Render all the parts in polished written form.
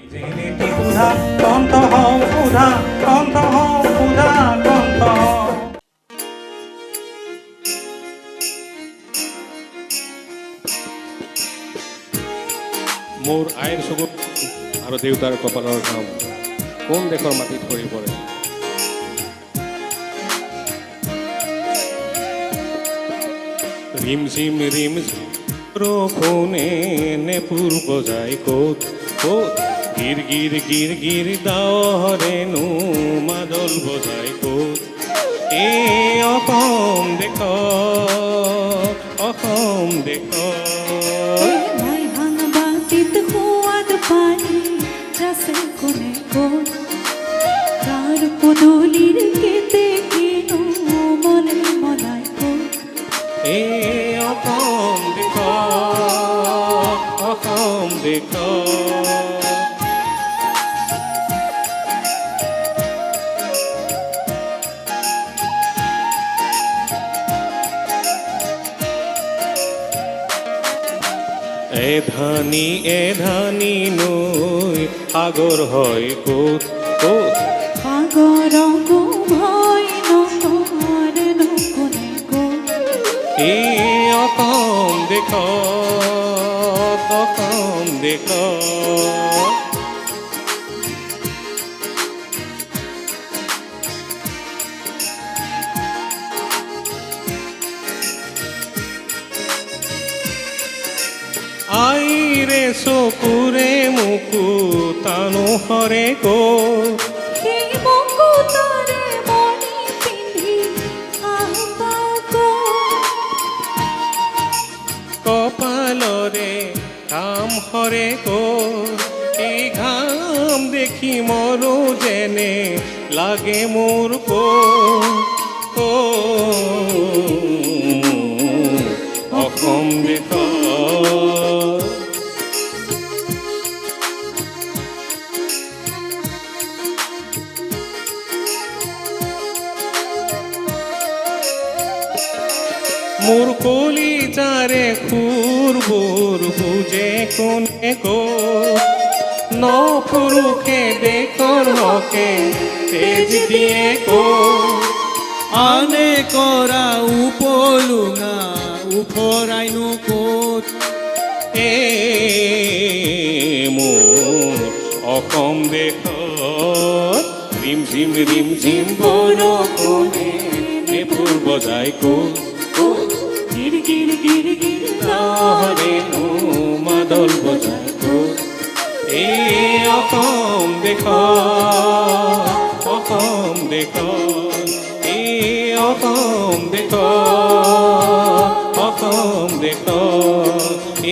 মোৰ আইৰ চকুত আৰু দেউতাৰ কপালৰ ঘাম কোন দেশৰ মাটিত সৰি পৰে। ৰিম ঝিম বৰষুণে নেপুৰ বজাই ক'ত ক'ত গিৰ গিৰ গিৰ গিৰ ডাৱৰেনো মাদল বজাই ক'ত। এই অসম দেশ অসম দেশ পদূলিৰ কেতে কিনো মনে মনাই ক'ত। এই অসম দেশ অসম দেশ এধানি নৈ সাগৰ হয় ক'ত ক'ত। সাগৰকো ভয় নকৰে কোনে ক'ত। এই অসম দেশ অসম দেশ আইৰে চকুৰে মুকুতানো হৰে ক'ত। সেই মুকুতাৰে মণি পিন্ধি আহ্বাও ক'ত। কপালৰে ঘাম হৰে ক'ত। এই ঘাম দেখি মৰো যেনে লাগে মোৰ ক'ত অসম দেশ। মোৰ কলিজাৰে খুৰবোৰ বুজে কোনে ক'ত। নফুৰুষে দেশৰ হকে তেজ দিয়ে ক'ত। আনে কৰা উপলুঙা উফৰাইনো ক'ত। মোৰ অসম দেশত ৰিম ঝিম বৰষুণে নেপুৰ বজাই ক'ত গিৰ গিৰ গিৰ গিৰ ডাৱৰেনো মাদল বজাই ক'ত। এই অসম দেশত অসম দেশত এই অসম দেশত অসম দেশত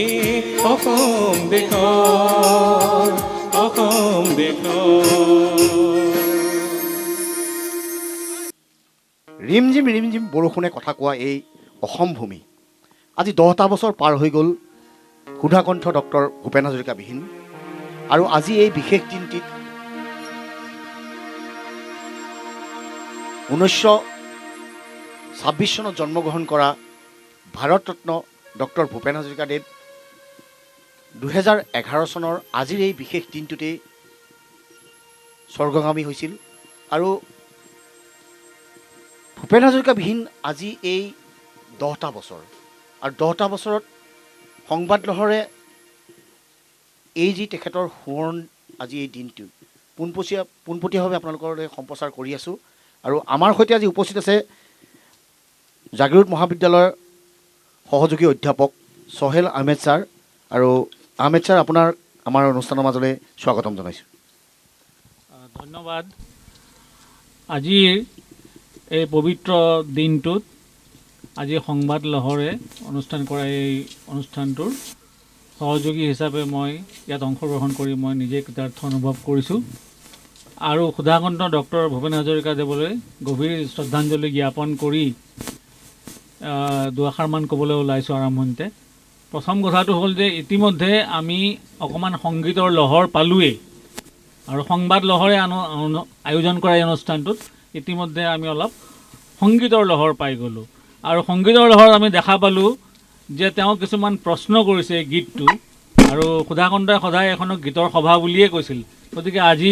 এই অসম দেশত অসম দেশত। ৰিমঝিম বৰষুণে কথা কোৱা এই অসম ভূমি আজি 10টা বছৰ পাৰ হৈ গ'ল সুধাকণ্ঠ ডক্টৰ ভূপেন হাজৰিকাবিহীন। আৰু আজি এই বিশেষ দিনটিত 1926 চনত জন্মগ্ৰহণ কৰা ভাৰতৰত্ন ডক্টৰ ভূপেন হাজৰিকাদেৱ 2011 চনৰ আজিৰ এই বিশেষ দিনটোতেই স্বৰ্গগামী হৈছিল। আৰু ভূপেন হাজৰিকাবিহীন আজি এই 10টা বছৰ আৰু 10টা বছৰত সংবাদ লহৰে এই যি তেখেতৰ সোঁৱৰণ আজি এই দিনটো পোনপটীয়াভাৱে আপোনালোকলৈ সম্প্ৰচাৰ কৰি আছোঁ। আৰু আমাৰ সৈতে আজি উপস্থিত আছে জাগিৰোড মহাবিদ্যালয়ৰ সহযোগী অধ্যাপক সোহেল আহমেদ ছাৰ। আৰু আহমেদ ছাৰ, আপোনাৰ আমাৰ অনুষ্ঠানৰ মাজলৈ স্বাগতম জনাইছোঁ। ধন্যবাদ। আজিৰ এই পবিত্ৰ দিনটোত আজি সংবাদ লহৰে অনুষ্ঠান কৰা এই অনুষ্ঠানটোৰ সহযোগী হিচাপে মই ইয়াত অংশগ্ৰহণ কৰি মই নিজে কৃতাৰ্থ অনুভৱ কৰিছোঁ। আৰু সুধাকণ্ঠ ডক্টৰ ভূপেন হাজৰিকাদেৱলৈ গভীৰ শ্ৰদ্ধাঞ্জলি জ্ঞাপন কৰি দুআষাৰমান ক'বলৈ ওলাইছোঁ আৰম্ভণিতে। প্ৰথম কথাটো হ'ল যে ইতিমধ্যে আমি অকণমান সংগীতৰ লহৰ পালোৱেই। আৰু সংবাদ লহৰে আয়োজন কৰা এই অনুষ্ঠানটোত ইতিমধ্যে আমি অলপ সংগীতৰ লহৰ পাই গ'লোঁ। আৰু সংগীতৰ লহৰত আমি দেখা পালোঁ যে তেওঁ কিছুমান প্ৰশ্ন কৰিছে এই গীতটো আৰু সুধাকণ্ঠই সদায় এখনক গীতৰ সভা বুলিয়ে কৈছিল। গতিকে আজি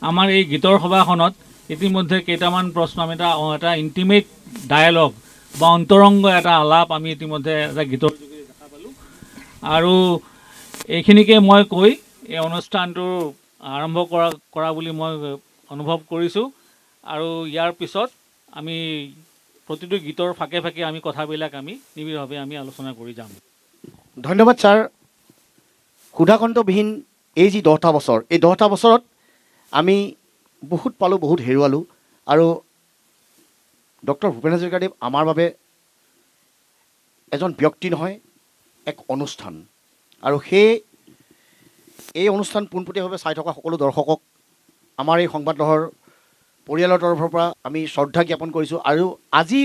আমাৰ এই গীতৰ সভাখনত ইতিমধ্যে কেইটামান প্ৰশ্ন আমি এটা ইণ্টিমেট ডায়েলগ বা অন্তৰংগ এটা আলাপ আমি ইতিমধ্যে এটা গীতৰ যোগেদি দেখা পালোঁ। আৰু এইখিনিকে মই কৈ এই অনুষ্ঠানটো আৰম্ভ কৰা বুলি মই অনুভৱ কৰিছোঁ। আৰু ইয়াৰ পিছত আমি প্ৰতিটো গীতৰ ফাকে ফাকে আমি কথাবিলাক আমি নিবিড়ভাৱে আমি আলোচনা কৰি যাম। ধন্যবাদ ছাৰ। সুধাকণ্ঠবিহীন এই যি 10টা বছৰ, এই 10টা বছৰত আমি বহুত পালোঁ, বহুত হেৰুৱালোঁ। আৰু ডক্টৰ ভূপেন হাজৰিকাদেৱ আমাৰ বাবে এজন ব্যক্তি নহয়, এক অনুষ্ঠান। আৰু এই অনুষ্ঠান পোনপটীয়াভাৱে চাই থকা সকলো দৰ্শকক আমাৰ এই সংবাদলহৰ পৰিয়ালৰ তৰফৰ পৰা আমি শ্ৰদ্ধা জ্ঞাপন কৰিছোঁ। আৰু আজি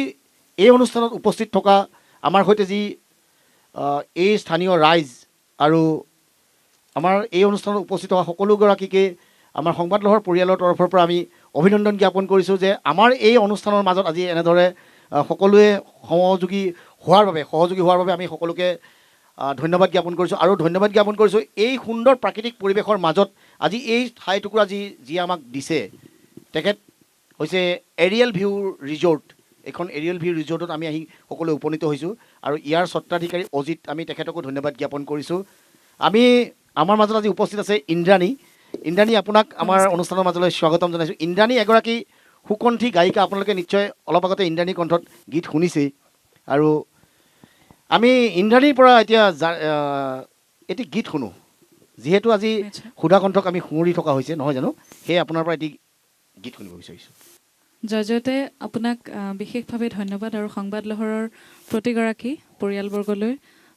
এই অনুষ্ঠানত উপস্থিত থকা আমাৰ সৈতে যি এই স্থানীয় ৰাইজ আৰু আমাৰ এই অনুষ্ঠানত উপস্থিত হোৱা সকলোগৰাকীকে আমাৰ সংবাদলহৰ পৰিয়ালৰ তৰফৰ পৰা আমি অভিনন্দন জ্ঞাপন কৰিছোঁ যে আমাৰ এই অনুষ্ঠানৰ মাজত আজি এনেদৰে সকলোৱে সহযোগী হোৱাৰ বাবে আমি সকলোকে ধন্যবাদ জ্ঞাপন কৰিছোঁ। আৰু ধন্যবাদ জ্ঞাপন কৰিছোঁ এই সুন্দৰ প্ৰাকৃতিক পৰিৱেশৰ মাজত আজি এই ঠাইটুকুৰা যি আমাক দিছে। তেখেত হৈছে এৰিয়েল ভিউ ৰিজৰ্ট। এইখন এৰিয়েল ভিউ ৰিজৰ্টত আমি আহি সকলোৱে উপনীত হৈছোঁ। আৰু ইয়াৰ স্বত্বাধিকাৰী অজিত, আমি তেখেতকো ধন্যবাদ জ্ঞাপন কৰিছোঁ। আমাৰ মাজত আজি উপস্থিত আছে ইন্দ্ৰাণী। আপোনাক আমাৰ অনুষ্ঠানৰ মাজলৈ স্বাগতম জনাইছোঁ। ইন্দ্ৰাণী এগৰাকী সুকণ্ঠী গায়িকা। আপোনালোকে নিশ্চয় অলপ আগতে ইন্দ্ৰাণীৰ কণ্ঠত গীত শুনিছেই। আৰু আমি ইন্দ্ৰাণীৰ পৰা এতিয়া এটি গীত শুনো, যিহেতু আজি সুধাকণ্ঠক আমি সুঁৱৰি থকা হৈছে নহয় জানো, সেয়ে আপোনাৰ পৰা এটি গীত শুনিব বিচাৰিছোঁ। জয়জয়তে আপোনাক বিশেষভাৱে ধন্যবাদ। আৰু সংবাদলহৰৰ প্ৰতিগৰাকী পৰিয়ালবৰ্গলৈ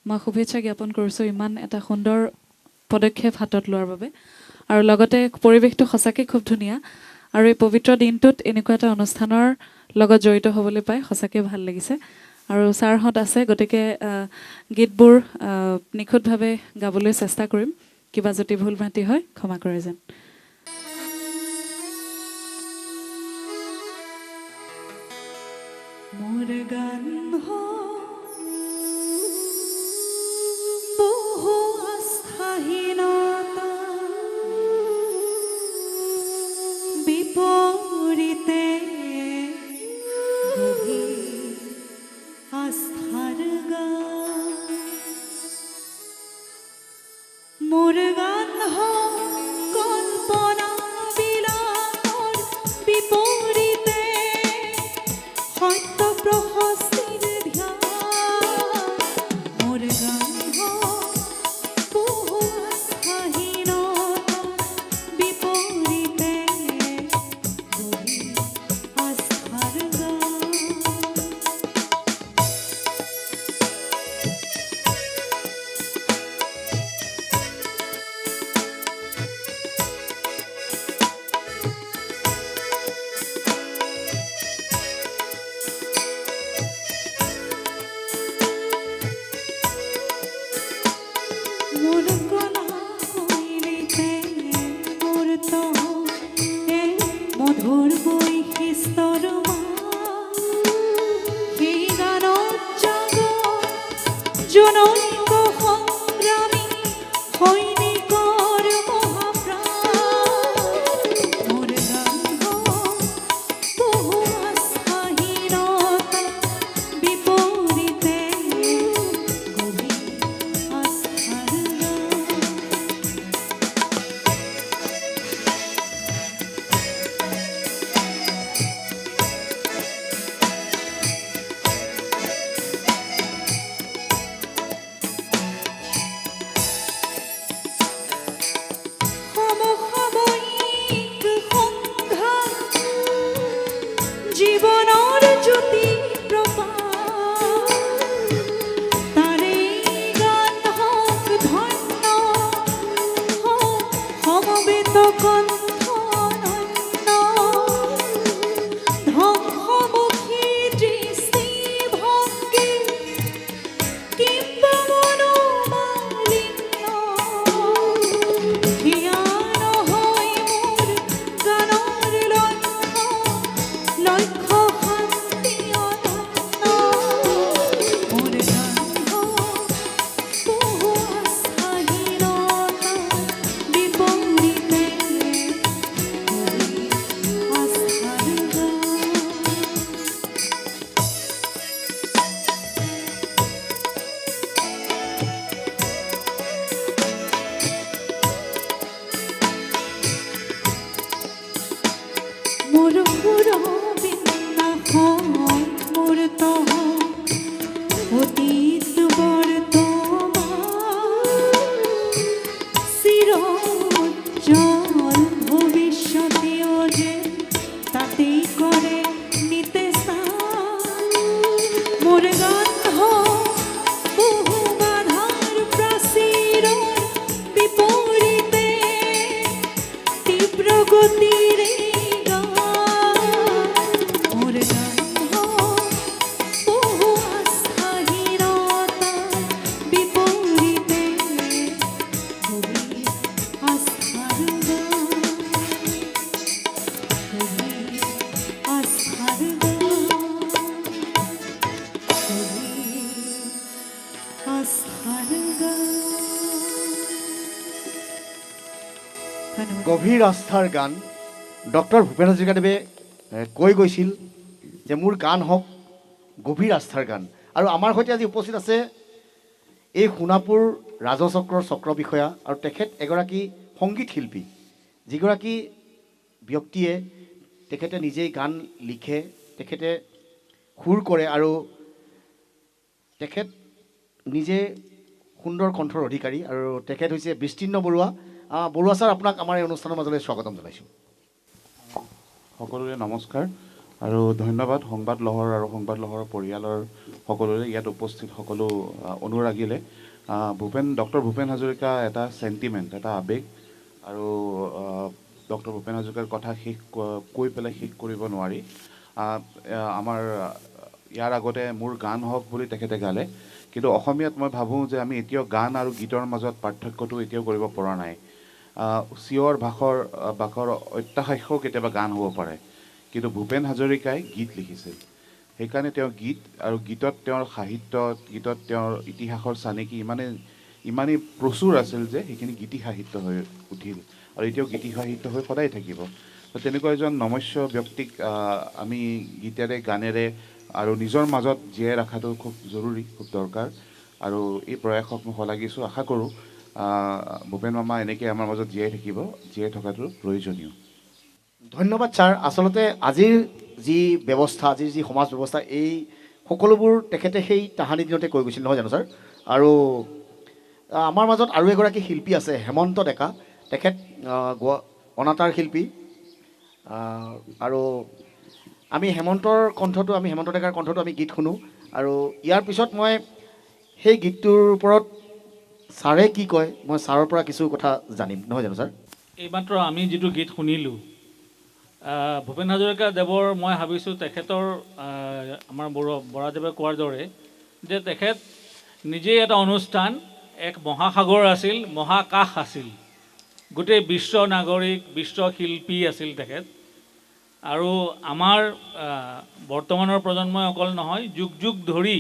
মই শুভেচ্ছা জ্ঞাপন কৰিছোঁ ইমান এটা সুন্দৰ পদক্ষেপ হাতত লোৱাৰ বাবে। আৰু লগতে পৰিৱেশটো সঁচাকৈ খুব ধুনীয়া। আৰু এই পবিত্ৰ দিনটোত এনেকুৱা এটা অনুষ্ঠানৰ লগত জড়িত হ'বলৈ পাই সঁচাকৈ ভাল লাগিছে। আৰু ছাৰহঁত আছে, গতিকে গীতবোৰ নিখুঁতভাৱে গাবলৈ চেষ্টা কৰিম। কিবা যদি ভুল ভ্ৰান্তি হয় ক্ষমা কৰে যেন। মোৰ গান বহু আস্থাহীনতা বিপৰীতে গভীৰ আস্থাৰ গান। মোৰ গান কল্পনা বিলাসৰ বিপৰীতে সত্য প্ৰশস্তিৰ ধ্যান। মোৰ গান বহু আস্থাহীনতা বিপৰীতে গভীৰ আস্থাৰ গান। মোৰ কলা শৈলীতে মূৰ্ত এই মধুৰ বৈশিষ্ট্যৰ মাত। সেই গানত জাগ জনৈক সংগ্ৰামী সৈনিকৰ মহাপ্ৰাণ। মোৰ গান বহু আস্থাহীনতা বিপৰীতে গভীৰ আস্থাৰ গান। সমসাময়িক সংঘাত জীৱনৰ জ্যোতি প্ৰপাত। তাৰে গান হওক ধন্য হওক সমবেত কণ্ঠ অনন্য। ধ্বংসমুখী দৃষ্টিভংগী কিম্বা মনোমালিন্য। হিয়া নহয় মোৰ গানৰ লক্ষ্য শান্তি অনন্য। মোৰ গান বহু আস্থাহীনতা সতীও যে তাতেই করে নিতে স্নান। মোর গন্ধ বহু বাধার প্রাচীর বিপরীতে তীব্র গতির মোর গন্ধ বহু আস্থাহীনতা বিপরীতে গভীর আস্থার গান, গভীর আস্থার গান, গভীর আস্থার গান। ধন্যবাদ। গভীৰ আস্থাৰ গান ডক্টৰ ভূপেন হাজৰিকাদেৱে কৈ গৈছিল যে মোৰ গান হওক গভীৰ আস্থাৰ গান। আৰু আমাৰ সৈতে আজি উপস্থিত আছে এই সোণাপুৰ ৰাজচক্ৰৰ চক্ৰ বিষয়া আৰু তেখেত এগৰাকী সংগীত শিল্পী, যিগৰাকী ব্যক্তিয়ে তেখেতে নিজেই গান লিখে, তেখেতে সুৰ কৰে আৰু তেখেত নিজে সুন্দৰ কণ্ঠৰ অধিকাৰী আৰু তেখেত হৈছে বিস্তীৰ্ণ বৰুৱা। বৰুৱা ছাৰ, আপোনাক আমাৰ এই অনুষ্ঠানৰ মাজলৈ স্বাগতম জনাইছোঁ। সকলোৰে নমস্কাৰ আৰু ধন্যবাদ সংবাদ লহৰ আৰু সংবাদ লহৰৰ পৰিয়ালৰ সকলোৰে ইয়াত উপস্থিত সকলো অনুৰাগীলে। ডক্টৰ ভূপেন হাজৰিকা এটা চেণ্টিমেণ্ট, এটা আৱেগ আৰু ডক্টৰ ভূপেন হাজৰিকাৰ কথা কৈ পেলাই শেষ কৰিব নোৱাৰি। আমাৰ ইয়াৰ আগতে মোৰ গান হওক বুলি তেখেতে গালে, কিন্তু অসমীয়াত মই ভাবোঁ যে আমি এতিয়াও গান আৰু গীতৰ মাজত পাৰ্থক্যটো এতিয়াও কৰিব পৰা নাই। চিঞৰ বাখৰ অত্যাহাস্যও কেতিয়াবা গান হ'ব পাৰে, কিন্তু ভূপেন হাজৰিকাই গীত লিখিছিল। সেইকাৰণে তেওঁ গীত আৰু গীতত তেওঁৰ সাহিত্য, গীতত তেওঁৰ ইতিহাসৰ চানেকি ইমানেই প্ৰচুৰ আছিল যে সেইখিনি গীতি সাহিত্য হৈ উঠিল আৰু এতিয়াও গীতি সাহিত্য হৈ সদায় থাকিব। তেনেকুৱা এজন নমস্য ব্যক্তিক আমি গীতেৰে গানেৰে আৰু নিজৰ মাজত জীয়াই ৰখাটো খুব জৰুৰী, খুব দৰকাৰ। আৰু এই প্ৰয়াসক মই শলাগিছোঁ। আশা কৰোঁ ভূপেন মামা এনেকৈ আমাৰ মাজত জীয়াই থাকিব, জীয়াই থকাটো প্ৰয়োজনীয়। ধন্যবাদ ছাৰ। আচলতে আজিৰ যি ব্যৱস্থা, আজিৰ যি সমাজ ব্যৱস্থা, এই সকলোবোৰ তেখেতে সেই তাহানি দিনতে কৈ গৈছিল, নহয় জানো ছাৰ? আৰু আমাৰ মাজত আৰু এগৰাকী শিল্পী আছে, হেমন্ত ডেকা। তেখেত অনাতাঁৰ শিল্পী আৰু আমি হেমন্ত ডেকাৰ কণ্ঠটো আমি গীত শুনো। আৰু ইয়াৰ পিছত মই সেই গীতটোৰ ওপৰত ছাৰে কি কয় মই ছাৰৰ পৰা কিছু কথা জানিম, নহয় জানো ছাৰ? এইমাত্ৰ আমি যিটো গীত শুনিলোঁ, ভূপেন হাজৰিকা দেৱৰ, মই ভাবিছোঁ তেখেতৰ আমাৰ বৰাদেৱে কোৱাৰ দৰে যে তেখেত নিজেই এটা অনুষ্ঠান, এক মহাসাগৰ আছিল, মহাকাশ আছিল, গোটেই বিশ্ব নাগৰিক, বিশ্ব শিল্পী আছিল তেখেত। আৰু আমাৰ বৰ্তমানৰ প্ৰজন্মই অকল নহয়, যুগ যুগ ধৰি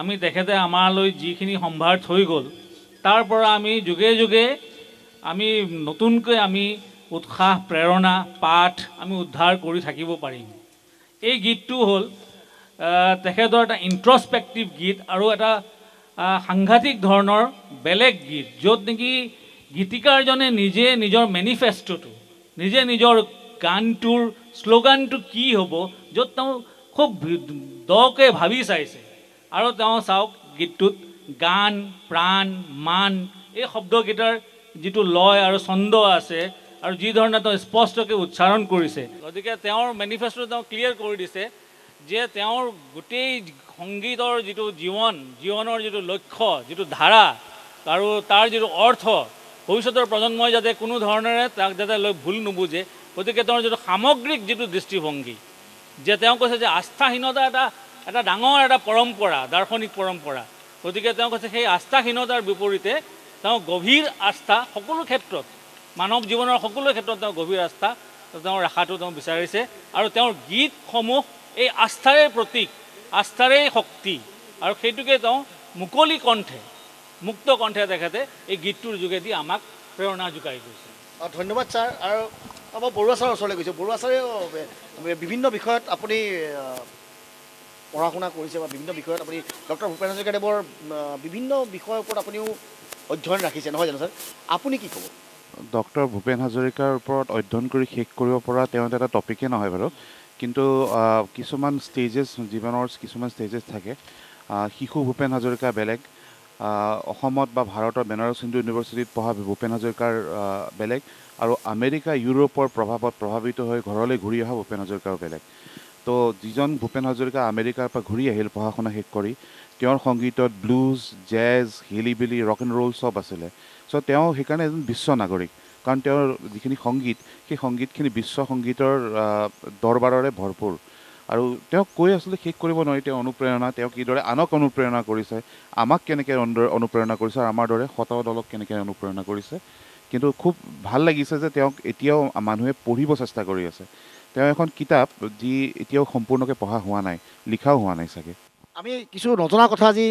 আমি তেখেতে আমালৈ যিখিনি সম্ভাৰ থৈ গ'ল, তাৰ পৰা আমি যুগে যুগে আমি নতুনকৈ আমি উৎসাহ, প্ৰেৰণা, পাঠ আমি উদ্ধাৰ কৰি থাকিব পাৰিম। এই গীতটো হ'ল তেখেতৰ এটা ইণ্ট্ৰস্পেক্টিভ গীত আৰু এটা সাংঘাতিক ধৰণৰ বেলেগ গীত, য'ত নেকি গীতিকাৰজনে নিজে নিজৰ মেনিফেষ্টোটো, নিজে নিজৰ গানটোৰ শ্লোগানটো কি হ'ব, য'ত তেওঁ খুব দকৈ ভাবি চাইছে। আৰু তেওঁ চাওক গীতটোত গান, প্ৰাণ, মান, এই শব্দকেইটাৰ যিটো লয় আৰু ছন্দ আছে আৰু যি ধৰণে তেওঁ স্পষ্টকৈ উচ্চাৰণ কৰিছে, গতিকে তেওঁৰ মেনিফেষ্টো তেওঁ ক্লিয়াৰ কৰি দিছে যে তেওঁৰ গোটেই সংগীতৰ যিটো জীৱনৰ যিটো লক্ষ্য, যিটো ধাৰা আৰু তাৰ যিটো অৰ্থ, ভৱিষ্যতৰ প্ৰজন্মই যাতে কোনো ধৰণেৰে তাক যাতে লৈ ভুল নুবুজে, গতিকে তেওঁৰ যিটো সামগ্ৰিক যিটো দৃষ্টিভংগী, যে তেওঁ কৈছে যে আস্থাহীনতা এটা ডাঙৰ এটা পৰম্পৰা, দাৰ্শনিক পৰম্পৰা। গতিকে তেওঁ কৈছে সেই আস্থাহীনতাৰ বিপৰীতে তেওঁ গভীৰ আস্থা সকলো ক্ষেত্ৰত, মানৱ জীৱনৰ সকলো ক্ষেত্ৰত তেওঁ গভীৰ আস্থা তেওঁ ৰখাটো তেওঁ বিচাৰিছে। আৰু তেওঁৰ গীতসমূহ এই আস্থাৰে প্ৰতীক, আস্থাৰে শক্তি, আৰু সেইটোকে তেওঁ মুকলি কণ্ঠে, মুক্ত কণ্ঠে তেখেতে এই গীতটোৰ যোগেদি আমাক প্ৰেৰণা যোগাই গৈছে। ধন্যবাদ ছাৰ। আৰু মই বৰুৱা ছাৰৰ ওচৰলৈ গৈছোঁ। বৰুৱা ছাৰে বিভিন্ন বিষয়ত আপুনি পঢ়া শুনা কৰিছে বা বিভিন্ন বিষয়ত আপুনি ডক্টৰ ভূপেন হাজৰিকাদেৱৰ বিভিন্ন বিষয়ৰ ওপৰত আপুনিও অধ্যয়ন ৰাখিছে, নহয় জানো ছাৰ? আপুনি কি ক'ব? ডক্টৰ ভূপেন হাজৰিকাৰ ওপৰত অধ্যয়ন কৰি শেষ কৰিব পৰা তেওঁ এটা টপিকেই নহয় বাৰু, কিন্তু কিছুমান ষ্টেজেছ, জীৱনৰ কিছুমান ষ্টেজেছ থাকে। শিশু ভূপেন হাজৰিকা বেলেগ অসমত বা ভাৰতৰ বেনাৰস হিন্দু ইউনিভাৰ্চিটিত পঢ়া ভূপেন হাজৰিকাৰ বেলেগ আৰু আমেৰিকা ইউৰোপৰ প্ৰভাৱত প্ৰভাৱিত হৈ ঘৰলৈ ঘূৰি অহা ভূপেন হাজৰিকাও বেলেগ। তো যিজন ভূপেন হাজৰিকা আমেৰিকাৰ পৰা ঘূৰি আহিল পঢ়া শুনা শেষ কৰি, তেওঁৰ সংগীতত blues, jazz, hillbilly, rock and roll চব আছিলে। চ' তেওঁ সেইকাৰণে এজন বিশ্ব নাগৰিক, কাৰণ তেওঁৰ যিখিনি সংগীত, সেই সংগীতখিনি বিশ্ব সংগীতৰ দৰবাৰৰে ভৰপূৰ। আৰু তেওঁক কৈ আচলতে শেষ কৰিব নোৱাৰি তেওঁ অনুপ্ৰেৰণা, তেওঁ কিদৰে আনক অনুপ্ৰেৰণা কৰিছে, আমাক কেনেকৈ অনুপ্ৰেৰণা কৰিছে আৰু আমাৰ দৰে শত দলক কেনেকৈ অনুপ্ৰেৰণা কৰিছে। কিন্তু খুব ভাল লাগিছে যে তেওঁক এতিয়াও মানুহে পঢ়িব চেষ্টা কৰি আছে। তেওঁ এখন কিতাপ যি এতিয়াও সম্পূৰ্ণকৈ পঢ়া হোৱা নাই, লিখাও হোৱা নাই চাগে। আমি কিছু নজনা কথা আজি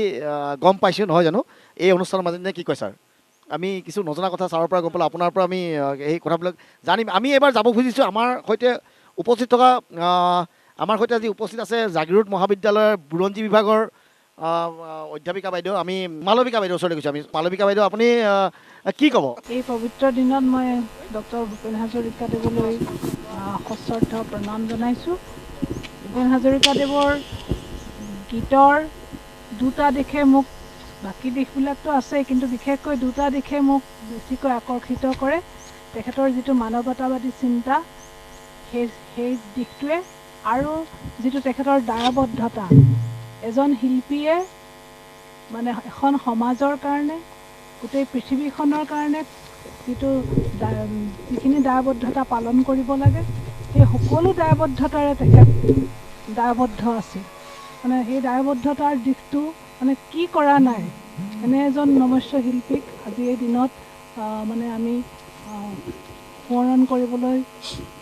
গম পাইছোঁ নহয় জানো এই অনুষ্ঠানৰ মাজত, নে কি কয় ছাৰ? আমি কিছু নজনা কথা ছাৰৰ পৰা গম পালোঁ, আপোনাৰ পৰা আমি এই কথাবিলাক জানিম। আমি এবাৰ যাব খুজিছোঁ আমাৰ সৈতে উপস্থিত থকা আমাৰ সৈতে আজি উপস্থিত আছে জাগিৰোড মহাবিদ্যালয়ৰ বুৰঞ্জী বিভাগৰ অধ্যাপিকা বাইদেউ। আমি মালবিকা বাইদেউৰ ওচৰলৈ গৈছোঁ। আমি মালবিকা বাইদেউ, আপুনি কি ক'ব? এই পবিত্ৰ দিনত মই ডক্টৰ ভূপেন হাজৰিকাদেৱলৈ সশ্ৰদ্ধ প্ৰণাম জনাইছোঁ। ভূপেন হাজৰিকাদেৱৰ গীতৰ দুটা দিশে মোক, বাকী দিশবিলাকতো আছেই, কিন্তু বিশেষকৈ দুটা দিশে মোক বেছিকৈ আকৰ্ষিত কৰে। তেখেতৰ যিটো মানৱতাবাদী চিন্তা, সেই দিশটোৱে, আৰু যিটো তেখেতৰ দায়বদ্ধতা। এজন শিল্পীয়ে মানে এখন সমাজৰ কাৰণে, গোটেই পৃথিৱীখনৰ কাৰণে যিখিনি দায়বদ্ধতা পালন কৰিব লাগে, সেই সকলো দায়বদ্ধতাৰে তেখেত দায়বদ্ধ আছিল। মানে সেই দায়বদ্ধতাৰ দিশটো মানে কি কৰা নাই, এনে এজন নমস্য শিল্পীক আজি এই দিনত মানে আমি সোঁৱৰণ কৰিবলৈ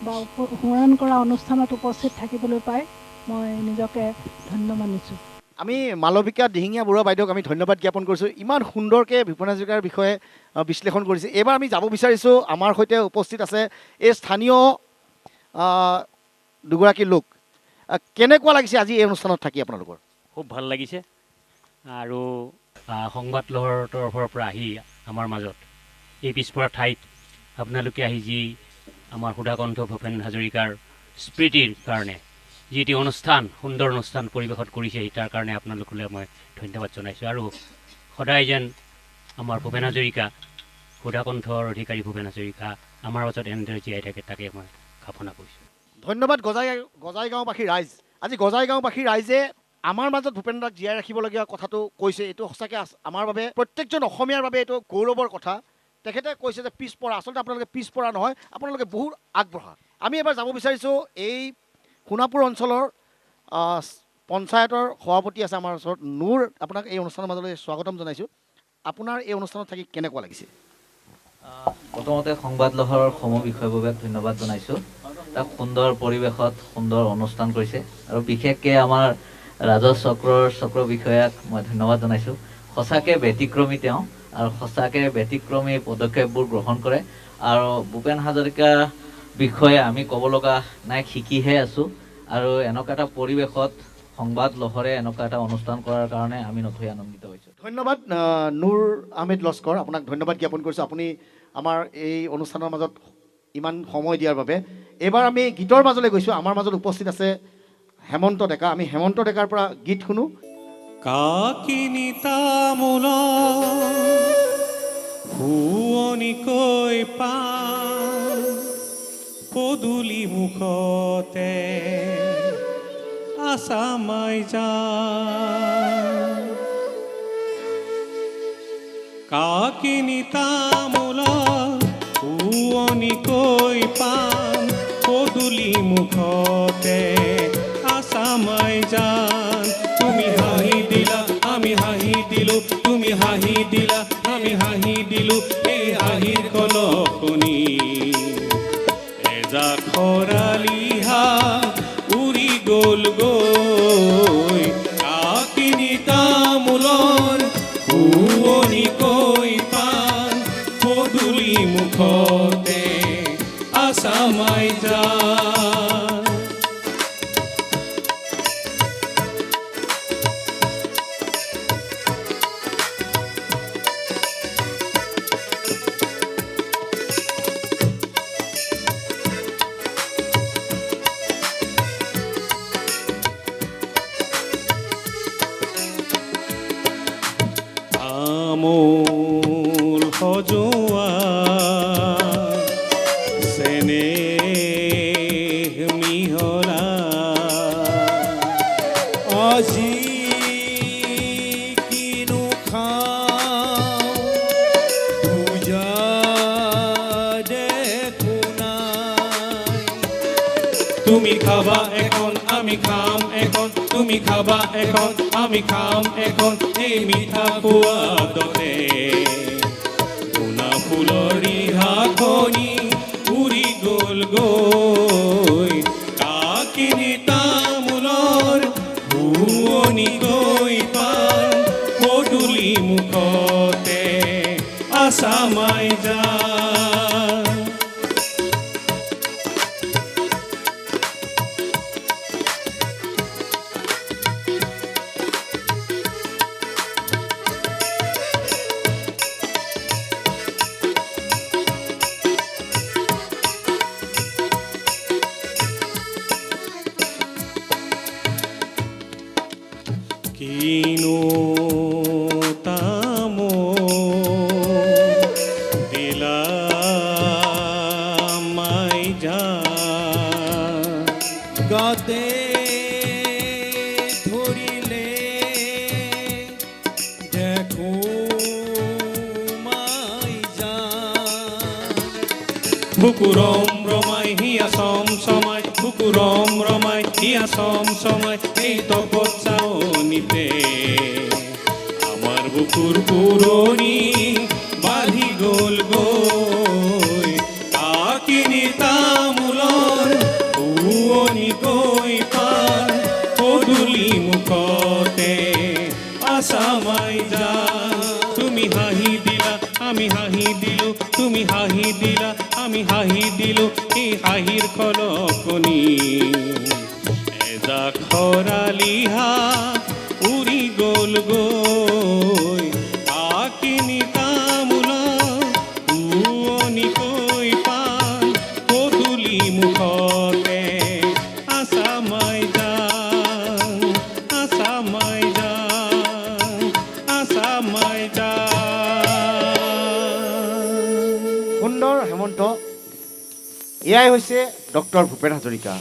বা সোঁৱৰণ কৰা অনুষ্ঠানত উপস্থিত থাকিবলৈ পাই মই নিজকে ধন্য মানিছোঁ। আমি মালবিকা দিহিঙীয়া বৰুৱা বাইদেউক আমি ধন্যবাদ জ্ঞাপন কৰিছোঁ, ইমান সুন্দৰকৈ ভূপেন হাজৰিকাৰ বিষয়ে বিশ্লেষণ কৰিছে। এইবাৰ আমি যাব বিচাৰিছোঁ, আমাৰ সৈতে উপস্থিত আছে এই স্থানীয় দুগৰাকী লোক। কেনেকুৱা লাগিছে আজি এই অনুষ্ঠানত থাকি আপোনালোকৰ? খুব ভাল লাগিছে। আৰু সংবাদ লহৰৰ তৰফৰ পৰা আহি আমাৰ মাজত এই পিছপৰা ঠাইত আপোনালোকে আহি যি আমাৰ সুধাকণ্ঠ ভূপেন হাজৰিকাৰ স্মৃতিৰ কাৰণে যি এটি অনুষ্ঠান, সুন্দৰ অনুষ্ঠান পৰিৱেশত কৰিছে, তাৰ কাৰণে আপোনালোকলৈ মই ধন্যবাদ জনাইছোঁ। আৰু সদায় যেন আমাৰ ভূপেন হাজৰিকা, সুধাকণ্ঠৰ অধিকাৰী ভূপেন হাজৰিকা আমাৰ মাজত এনেদৰে জীয়াই থাকে, তাকে মই কামনা কৰিছোঁ। ধন্যবাদ গজাইগাঁওবাসী ৰাইজ। আজি গজাইগাঁওবাসী ৰাইজে আমাৰ মাজত ভূপেন দাক জীয়াই ৰাখিবলগীয়া কথাটো কৈছে। এইটো সঁচাকৈ আমাৰ বাবে, প্ৰত্যেকজন অসমীয়াৰ বাবে এইটো গৌৰৱৰ কথা। তেখেতে কৈছে যে পিছপৰা, আচলতে আপোনালোকে পিছপৰা নহয়, আপোনালোকে বহুত আগবঢ়া। আমি এবাৰ যাব বিচাৰিছোঁ এই সোণাপুৰ অঞ্চলৰ পঞ্চায়তৰ সভাপতি আছে আমাৰ ওচৰত, নূৰ। আপোনাক এই অনুষ্ঠানৰ মাজলৈ স্বাগতম জনাইছোঁ। আপোনাৰ এই অনুষ্ঠানত থাকি কেনেকুৱা লাগিছে? প্ৰথমতে সংবাদ লহৰৰ সম বিষয়ববীয়াক ধন্যবাদ জনাইছোঁ। তাক সুন্দৰ পৰিৱেশত সুন্দৰ অনুষ্ঠান কৰিছে, আৰু বিশেষকৈ আমাৰ ৰাজহ চক্ৰ বিষয়াক মই ধন্যবাদ জনাইছোঁ। সঁচাকৈ ব্যতিক্ৰমী তেওঁ, আৰু সঁচাকৈ ব্যতিক্ৰমী পদক্ষেপবোৰ গ্ৰহণ কৰে। আৰু ভূপেন হাজৰিকাৰ বিষয়ে আমি ক'ব লগা নাই, শিকিহে আছোঁ। আৰু এনেকুৱা এটা পৰিৱেশত সংবাদ লহৰে এনেকুৱা এটা অনুষ্ঠান কৰাৰ কাৰণে আমি নথৈ আনন্দিত হৈছোঁ। ধন্যবাদ নূৰ আহমেদ লস্কৰ, আপোনাক ধন্যবাদ জ্ঞাপন কৰিছোঁ, আপুনি আমাৰ এই অনুষ্ঠানৰ মাজত ইমান সময় দিয়াৰ বাবে। এইবাৰ আমি গীতৰ মাজলৈ গৈছোঁ। আমাৰ মাজত উপস্থিত আছে হেমন্ত ডেকা। আমি হেমন্ত ডেকাৰ পৰা গীত শুনো। কাকিনি তামোল শুৱনিকৈ পাণ, পদূলি মুখতে আছামাই যায়। কাকিনি তামোল শুৱনিকৈ পাণ, পদূলি মুখতে আছামাই যান। তুমি হাঁহি দিলা, আমি হাঁহি দিলোঁ, তুমি হাঁহি দিলা, আমি হাঁহি দিলোঁ, এই হাঁহিৰ কলপ শুনি এজাক খৰালি হাঁহ উৰি গ'ল গৈ। কাকিনি তামোলৰ শুৱনিকৈ পাণ, পদূলি মুখতে আছামাই যায়। চেনেহ মিহলা আজি কিনো খাওঁ পূজা দেখো নাই তুমি খাবা এখন আমি খাম এখন তুমি খাবা এখন আমি খাম এখন এই মিঠা সোৱাদতে সোণা ফুলৰ ৰিহাখনি উৰি গ'ল গৈ কাকিনি তামোলৰ শুৱনি গৈ পান পদূলি মুখতে আছামাই যায় কিনো তামো দিলা মাই যা গাতে ধরিলে দেখো মাই যা বুকুরম রমাই হিয়া সম সময় বুকুরম রমাই হিয়া সম সময় এই তপত চাওনিতে আমার বুকুর পুরনি বাঁধি গ'ল গৈ কাকিনি তামোলৰ শুৱনি গৈ পান পদূলি মুখতে আছামাই যা তুমি হাঁহি দিলা আমি হাঁহি দিলো তুমি হাঁহি দিলা আমি হাঁহি দিলো এই হাঁহিৰ খলকনি এজাক খৰালি হাঁহ উৰি গ'ল গৈ কাকিনি তামোলৰ শুৱনি গৈ পান পদূলি মুখতে আছামাই যাওঁ আছামাই যাওঁ আছামাই যাওঁ সুন্দৰ হেমন্ত এয়াই হৈছে ডক্টৰ ভূপেন হাজৰিকা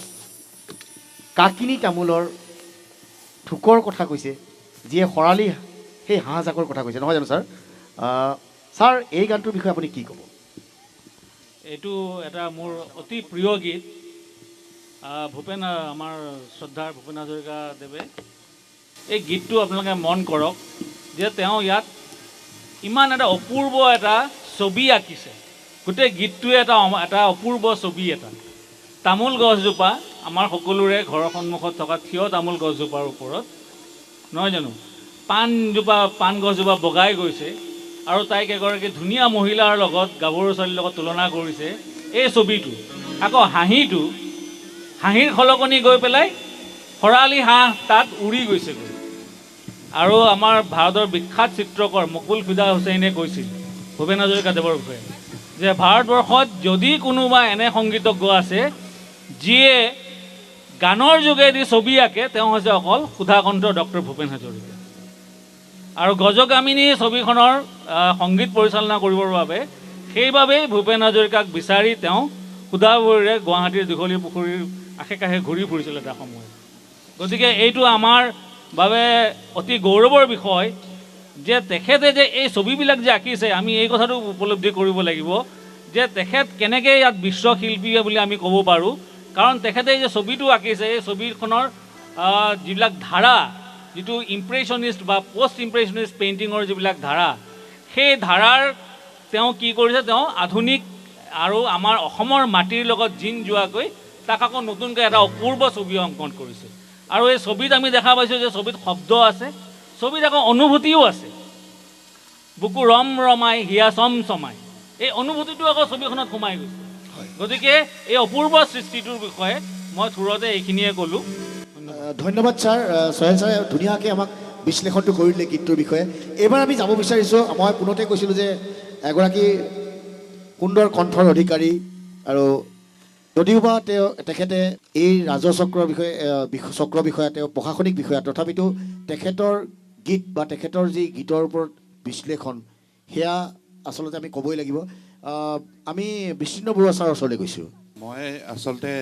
কাকিনি তামোলৰ থোকৰ কথা কৈছে যিয়ে খৰালি সেই হাঁহ জাকৰ কথা কৈছে নহয় জানো ছাৰ ছাৰ এই গানটোৰ বিষয়ে আপুনি কি ক'ব এইটো এটা মোৰ অতি প্ৰিয় গীত আমাৰ শ্ৰদ্ধাৰ ভূপেন হাজৰিকা দেৱে এই গীতটো আপোনালোকে মন কৰক যে তেওঁ ইয়াত ইমান এটা অপূৰ্ব এটা ছবি আঁকিছে গোটেই গীতটোৱে এটা অপূৰ্ব ছবি এটা তামোল গছজোপা আমাৰ সকলোৰে ঘৰৰ সন্মুখত থকা থিয় তামোল গছজোপাৰ ওপৰত নহয় জানো পাণ গছজোপা বগাই গৈছে আৰু তাইক এগৰাকী ধুনীয়া মহিলাৰ লগত গাভৰু ছোৱালীৰ লগত তুলনা কৰিছে এই ছবিটো আকৌ হাঁহিৰ খলকনি গৈ পেলাই খৰালি হাঁহ তাত উৰি গৈছেগৈ আৰু আমাৰ ভাৰতৰ বিখ্যাত চিত্ৰকৰ মুকুল ফিদা হুছেইনে কৈছিল ভূপেন হাজৰিকাদেৱৰ বিষয়ে যে ভাৰতবৰ্ষত যদি কোনোবা এনে সংগীতজ্ঞ আছে যিয়ে গানৰ যোগেদি ছবি আঁকে তেওঁ হৈছে অকল সুধাকণ্ঠ ডক্টৰ ভূপেন হাজৰিকা আৰু গজগামিনী ছবিখনৰ সংগীত পৰিচালনা কৰিবৰ বাবে সেইবাবেই ভূপেন হাজৰিকাক বিচাৰি তেওঁ সুধাভৰিৰে গুৱাহাটীৰ দীঘলী পুখুৰীৰ আশে কাষে ঘূৰি ফুৰিছিল এটা সময়ত গতিকে এইটো আমাৰ বাবে অতি গৌৰৱৰ বিষয় যে তেখেতে যে এই ছবিবিলাক যে আঁকিছে আমি এই কথাটো উপলব্ধি কৰিব লাগিব যে তেখেত কেনেকৈ ইয়াত বিশ্বশিল্পী বুলি আমি ক'ব পাৰোঁ কাৰণ তেখেতে যে ছবিটো আঁকিছে এই ছবিখনৰ যিবিলাক ধাৰা যিটো ইম্প্ৰেছনিষ্ট বা পষ্ট ইম্প্ৰেছনিষ্ট পেইণ্টিঙৰ যিবিলাক ধাৰা সেই ধাৰাৰ তেওঁ কি কৰিছে তেওঁ আধুনিক আৰু আমাৰ অসমৰ মাটিৰ লগত জিন যোৱাকৈ তাক আকৌ নতুনকৈ এটা অপূৰ্ব ছবি অংকন কৰিছে আৰু এই ছবিত আমি দেখা পাইছোঁ যে ছবিত শব্দ আছে ছবিত আকৌ অনুভূতিও আছে বুকু ৰম ৰমাই হিয়া চম চমাই এই অনুভূতিটো আকৌ ছবিখনত সোমাই গৈছে গতিকে এই অপূৰ্ব সৃষ্টিটোৰ বিষয়ে মই থোৰতে এইখিনিয়ে ক'লোঁ ধন্যবাদ ছাৰ সোহেল ছাৰে ধুনীয়াকৈ আমাক বিশ্লেষণটো কৰিলে গীতটোৰ বিষয়ে এইবাৰ আমি যাব বিচাৰিছোঁ মই পোনতে কৈছিলোঁ যে এগৰাকী সুন্দৰ কণ্ঠৰ অধিকাৰী আৰু যদিওবা তেখেতে এই ৰাজচক্ৰৰ চক্ৰ বিষয়া তেওঁ প্ৰশাসনিক বিষয়া তথাপিতো তেখেতৰ গীত বা তেখেতৰ যি গীতৰ ওপৰত বিশ্লেষণ সেয়া আচলতে আমি ক'বই লাগিব আমি বিষ্ণু বৰুৱা ছাৰৰ ওচৰলৈ গৈছোঁ। মই আচলতে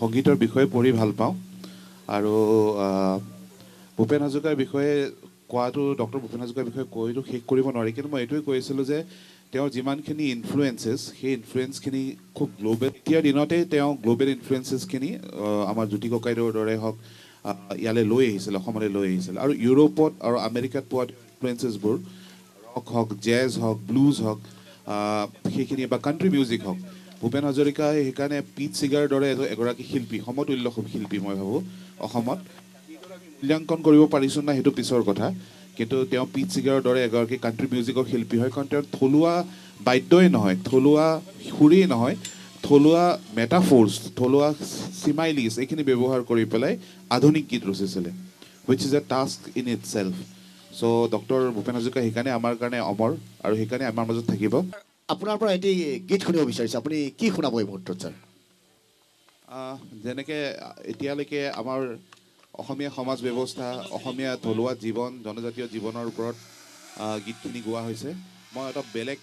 সংগীতৰ বিষয়ে পঢ়ি ভাল পাওঁ আৰু ভূপেন হাজৰিকাৰ বিষয়ে কোৱাটো ডক্টৰ ভূপেন হাজৰিকাৰ বিষয়ে কৈতো শেষ কৰিব নোৱাৰি, কিন্তু মই এইটোৱে কৈ আছিলোঁ যে তেওঁৰ যিমানখিনি ইনফ্লুৱেঞ্চেছ সেই ইনফ্লুৱেঞ্চখিনি খুব গ্ল'বেল, এতিয়াৰ দিনতে তেওঁ গ্ল'বেল ইনফ্লুৱেঞ্চেছখিনি আমাৰ জ্যোতি ককাইদেউৰ দৰে হওক ইয়ালৈ লৈ আহিছিল, অসমলৈ লৈ আহিছিল। আৰু ইউৰোপত আৰু আমেৰিকাত পোৱা ইনফ্লুৱেঞ্চেছবোৰ ৰক হওক, জেজ হওক, ব্লুজ হওক, সেইখিনি বা কাণ্ট্ৰি মিউজিক হওক, ভূপেন হাজৰিকাই সেইকাৰণে পিট ছিগাৰৰ দৰে এগৰাকী শিল্পী, সমতুল্য শিল্পী মই ভাবোঁ অসমত। মূল্যাংকন কৰিব পাৰিছোঁ নাই সেইটো পিছৰ কথা, কিন্তু তেওঁ পিট ছিগাৰৰ দৰে এগৰাকী কাণ্ট্ৰি মিউজিকৰ শিল্পী হয়, কাৰণ তেওঁ থলুৱা বাদ্যই নহয়, থলুৱা সুৰেই নহয়, থলুৱা মেটাফৰ্ছ, থলুৱা চিমাইলিছ এইখিনি ব্যৱহাৰ কৰি পেলাই আধুনিক গীত ৰচিছিলে, which is a task in itself. So' doctor Bhupen Hazarika সেইকাৰণে আমাৰ কাৰণে অমৰ আৰু সেইকাৰণে আমাৰ মাজত থাকিব। আপোনাৰ পৰা এটি গীত শুনিব বিচাৰিছোঁ, আপুনি কি শুনাব এই মুহূৰ্তত ছাৰ? যেনেকৈ এতিয়ালৈকে আমাৰ অসমীয়া সমাজ ব্যৱস্থা, অসমীয়া থলুৱা জীৱন, জনজাতীয় জীৱনৰ ওপৰত গীতখিনি গোৱা হৈছে। মই এটা বেলেগ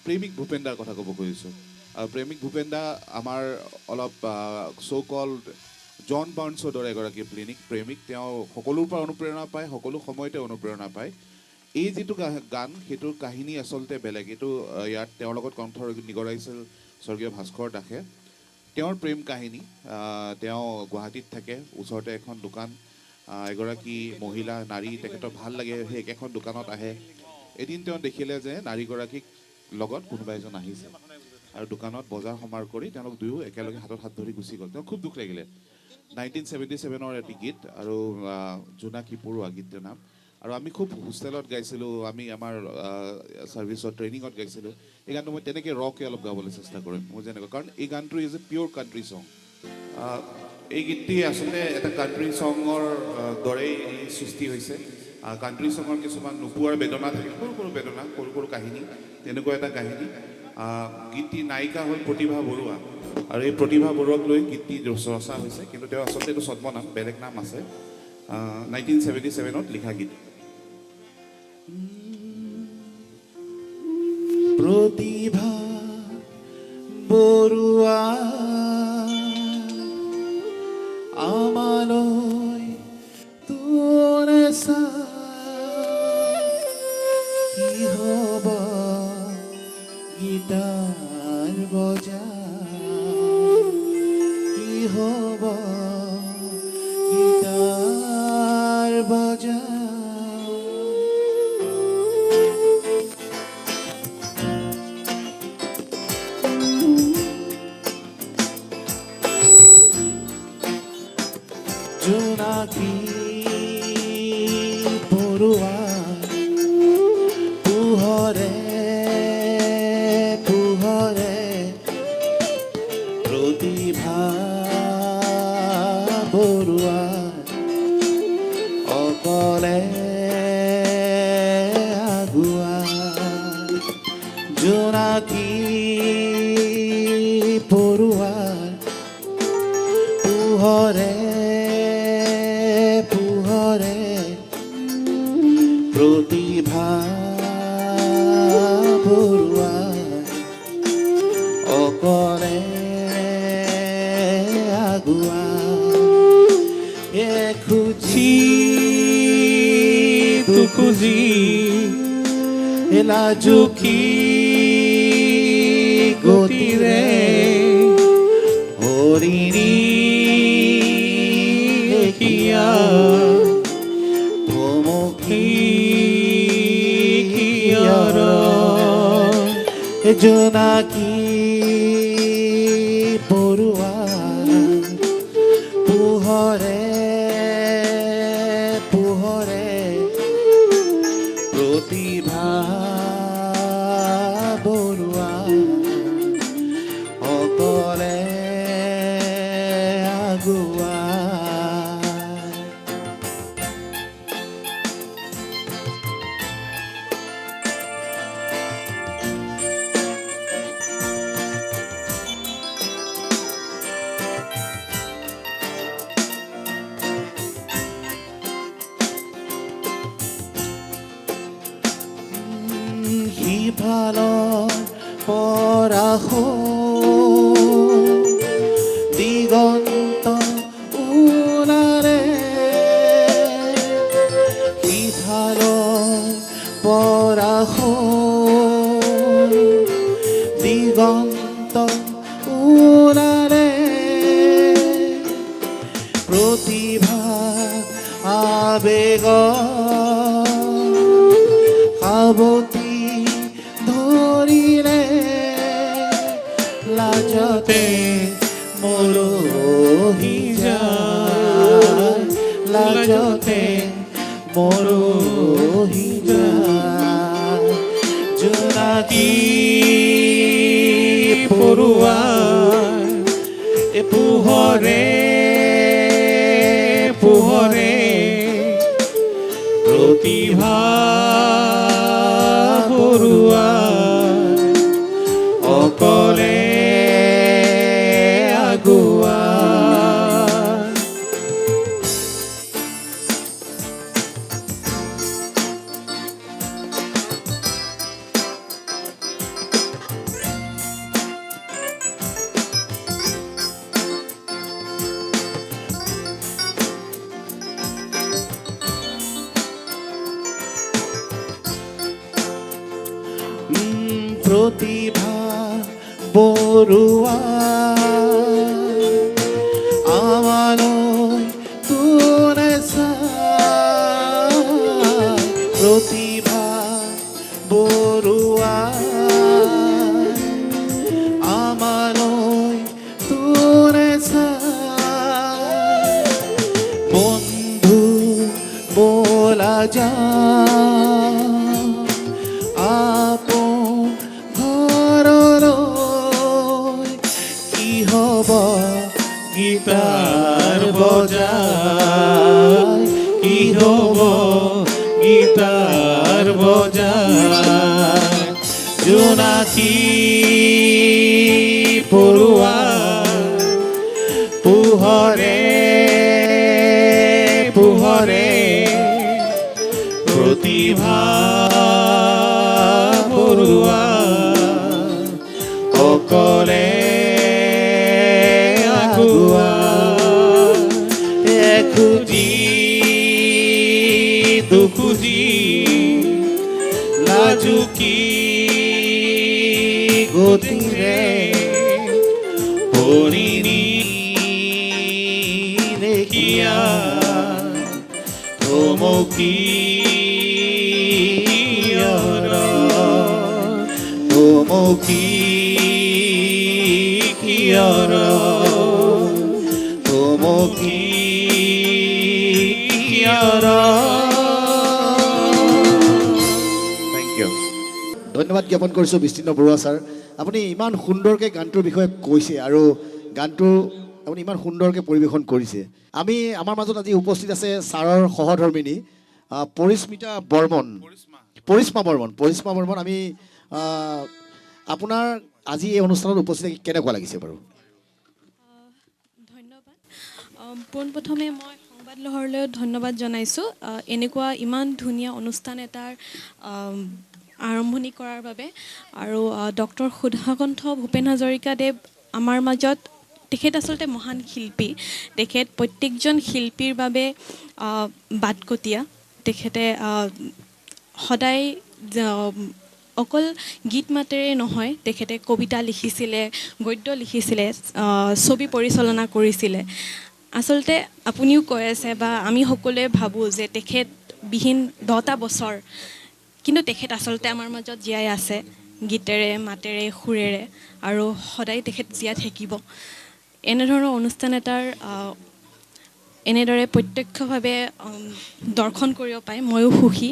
প্ৰেমিক ভূপেন দাৰ কথা ক'ব খুজিছোঁ। প্ৰেমিক ভূপেন দা আমাৰ অলপ চ' কল্ড জন বাৰ্ণছৰ দৰে এগৰাকী প্ৰেমিক। তেওঁ সকলোৰ পৰা অনুপ্ৰেৰণা পায়, সকলো সময়তে অনুপ্ৰেৰণা পায়। এই যিটো গান সেইটোৰ কাহিনী আচলতে বেলেগ। এইটো ইয়াত তেওঁৰ লগত কণ্ঠ নিগৰাইছিল স্বৰ্গীয় ভাস্কৰ দাসে। তেওঁৰ প্ৰেম কাহিনী, তেওঁ গুৱাহাটীত থাকে, ওচৰতে এখন দোকান, এগৰাকী মহিলা নাৰী তেখেতৰ ভাল লাগে, সেই একেখন দোকানত আহে। এদিন তেওঁ দেখিলে যে নাৰীগৰাকীক লগত কোনোবা এজন আহিছে আৰু দোকানত বজাৰ সমাৰ কৰি তেওঁলোক দুয়ো একেলগে হাতত হাত ধৰি গুচি গ'ল। তেওঁ খুব দুখ লাগিলে। 1977ৰ এটি গীত আৰু জোনাকী পৰুৱা গীতটোৰ নাম। আৰু আমি খুব হোষ্টেলত গাইছিলোঁ, আমি আমাৰ ছাৰ্ভিচত ট্ৰেইনিঙত গাইছিলোঁ। এই গানটো মই তেনেকৈ ৰকে অলপ গাবলৈ চেষ্টা কৰিম মোৰ যেনেকুৱা, কাৰণ এই গানটো is a pure country song. এই গীতটি আচলতে এটা কাণ্ট্ৰি ছঙৰ দৰেই সৃষ্টি হৈছে। কাণ্ট্ৰি ছঙৰ কিছুমান নোপোৱাৰ বেদনা থাকে, সৰু সৰু বেদনা, সৰু সৰু কাহিনী, তেনেকুৱা এটা কাহিনী। গীতটিৰ নায়িকা হ'ল প্ৰতিভা বৰুৱা, আৰু এই প্ৰতিভা বৰুৱাক লৈ গীতটি ৰচা হৈছে, কিন্তু তেওঁ আচলতে এইটো ছদ্মনাম, বেলেগ নাম আছে। 1977ত লিখা গীত। প্ৰতিভা বৰুৱা আমালৈ তোৰে কি হ'ব গীটাৰ বজা, কি হ'ব গীটাৰ বজা। জোনাকী পৰুৱা পোহৰে পোহৰে প্ৰতিভা বৰুৱা অকলে আগুৱা। জোনাকী পৰুৱা পোহৰে প্ৰতিভা বৰুৱা অকলে আগুৱা। খুজি দুখুজি লাজুকী গতিৰে হৰিণী লেখিয়া জোনাকী পৰুৱা পোহৰে পোহৰে প্ৰতিভা বৰুৱা অকলে আগুৱা। সিফালৰ আবেগ সাৱটি ধৰিলে লাজতে মৰহি যায় লাজতে মৰহি যায় জোনাকী পৰুৱাৰ এ পোহৰে পোহৰে প্ৰতিভা পৰুৱাৰ অকলে আগুৱা প্ৰতিভা বৰুৱা আমালৈ তোৰে চাই প্ৰতিভা বৰুৱা আমালৈ তোৰে চাই বন্ধু বলা যা গীতাৰ বজাই কি হ'ব গীতাৰ বজাই জোনাকী পৰুৱাৰ পোহৰে পোহৰে প্ৰতিভা পৰুৱাৰ অকলে খুজি দুখুজি লাজুকী গতিৰে হৰিণী লেখিয়া থমকি থমকি কিয়ৰ থমকি থেংক ইউ ধন্যবাদ জ্ঞাপন কৰিছোঁ বিস্তীৰ্ণ বৰুৱা ছাৰ আপুনি ইমান সুন্দৰকৈ গানটোৰ বিষয়ে কৈছে আৰু গানটো আপুনি ইমান সুন্দৰকৈ পৰিৱেশন কৰিছে আমি আমাৰ মাজত আজি উপস্থিত আছে ছাৰৰ সহধৰ্মিনী পৰিস্মিতা বৰ্মন পৰিস্মা বৰ্মন আমি আপোনাৰ আজি এই অনুষ্ঠানত উপস্থিত কেনেকুৱা লাগিছে বাৰু ধন্যবাদ পোনপ্ৰথমে মই সংবাদ লহৰলৈ ধন্যবাদ জনাইছোঁ এনেকুৱা ইমান ধুনীয়া অনুষ্ঠান এটাৰ আৰম্ভণি কৰাৰ বাবে আৰু ডক্টৰ সুধাকণ্ঠ ভূপেন হাজৰিকাদেৱ আমাৰ মাজত তেখেত আচলতে মহান শিল্পী তেখেত প্ৰত্যেকজন শিল্পীৰ বাবে বাটকটীয়া তেখেতে সদায় অকল গীত মাতেৰে নহয় তেখেতে কবিতা লিখিছিলে গদ্য লিখিছিলে ছবি পৰিচালনা কৰিছিলে আচলতে আপুনিও কৈ আছে বা আমি সকলোৱে ভাবোঁ যে তেখেত বিহীন 10টা বছৰ কিন্তু তেখেত আচলতে আমাৰ মাজত জীয়াই আছে গীতেৰে মাতেৰে সুৰেৰে আৰু সদায় তেখেত জীয়াই থাকিব এনেধৰণৰ অনুষ্ঠান এটাৰ এনেদৰে প্ৰত্যক্ষভাৱে দৰ্শন কৰিব পাই ময়ো সুখী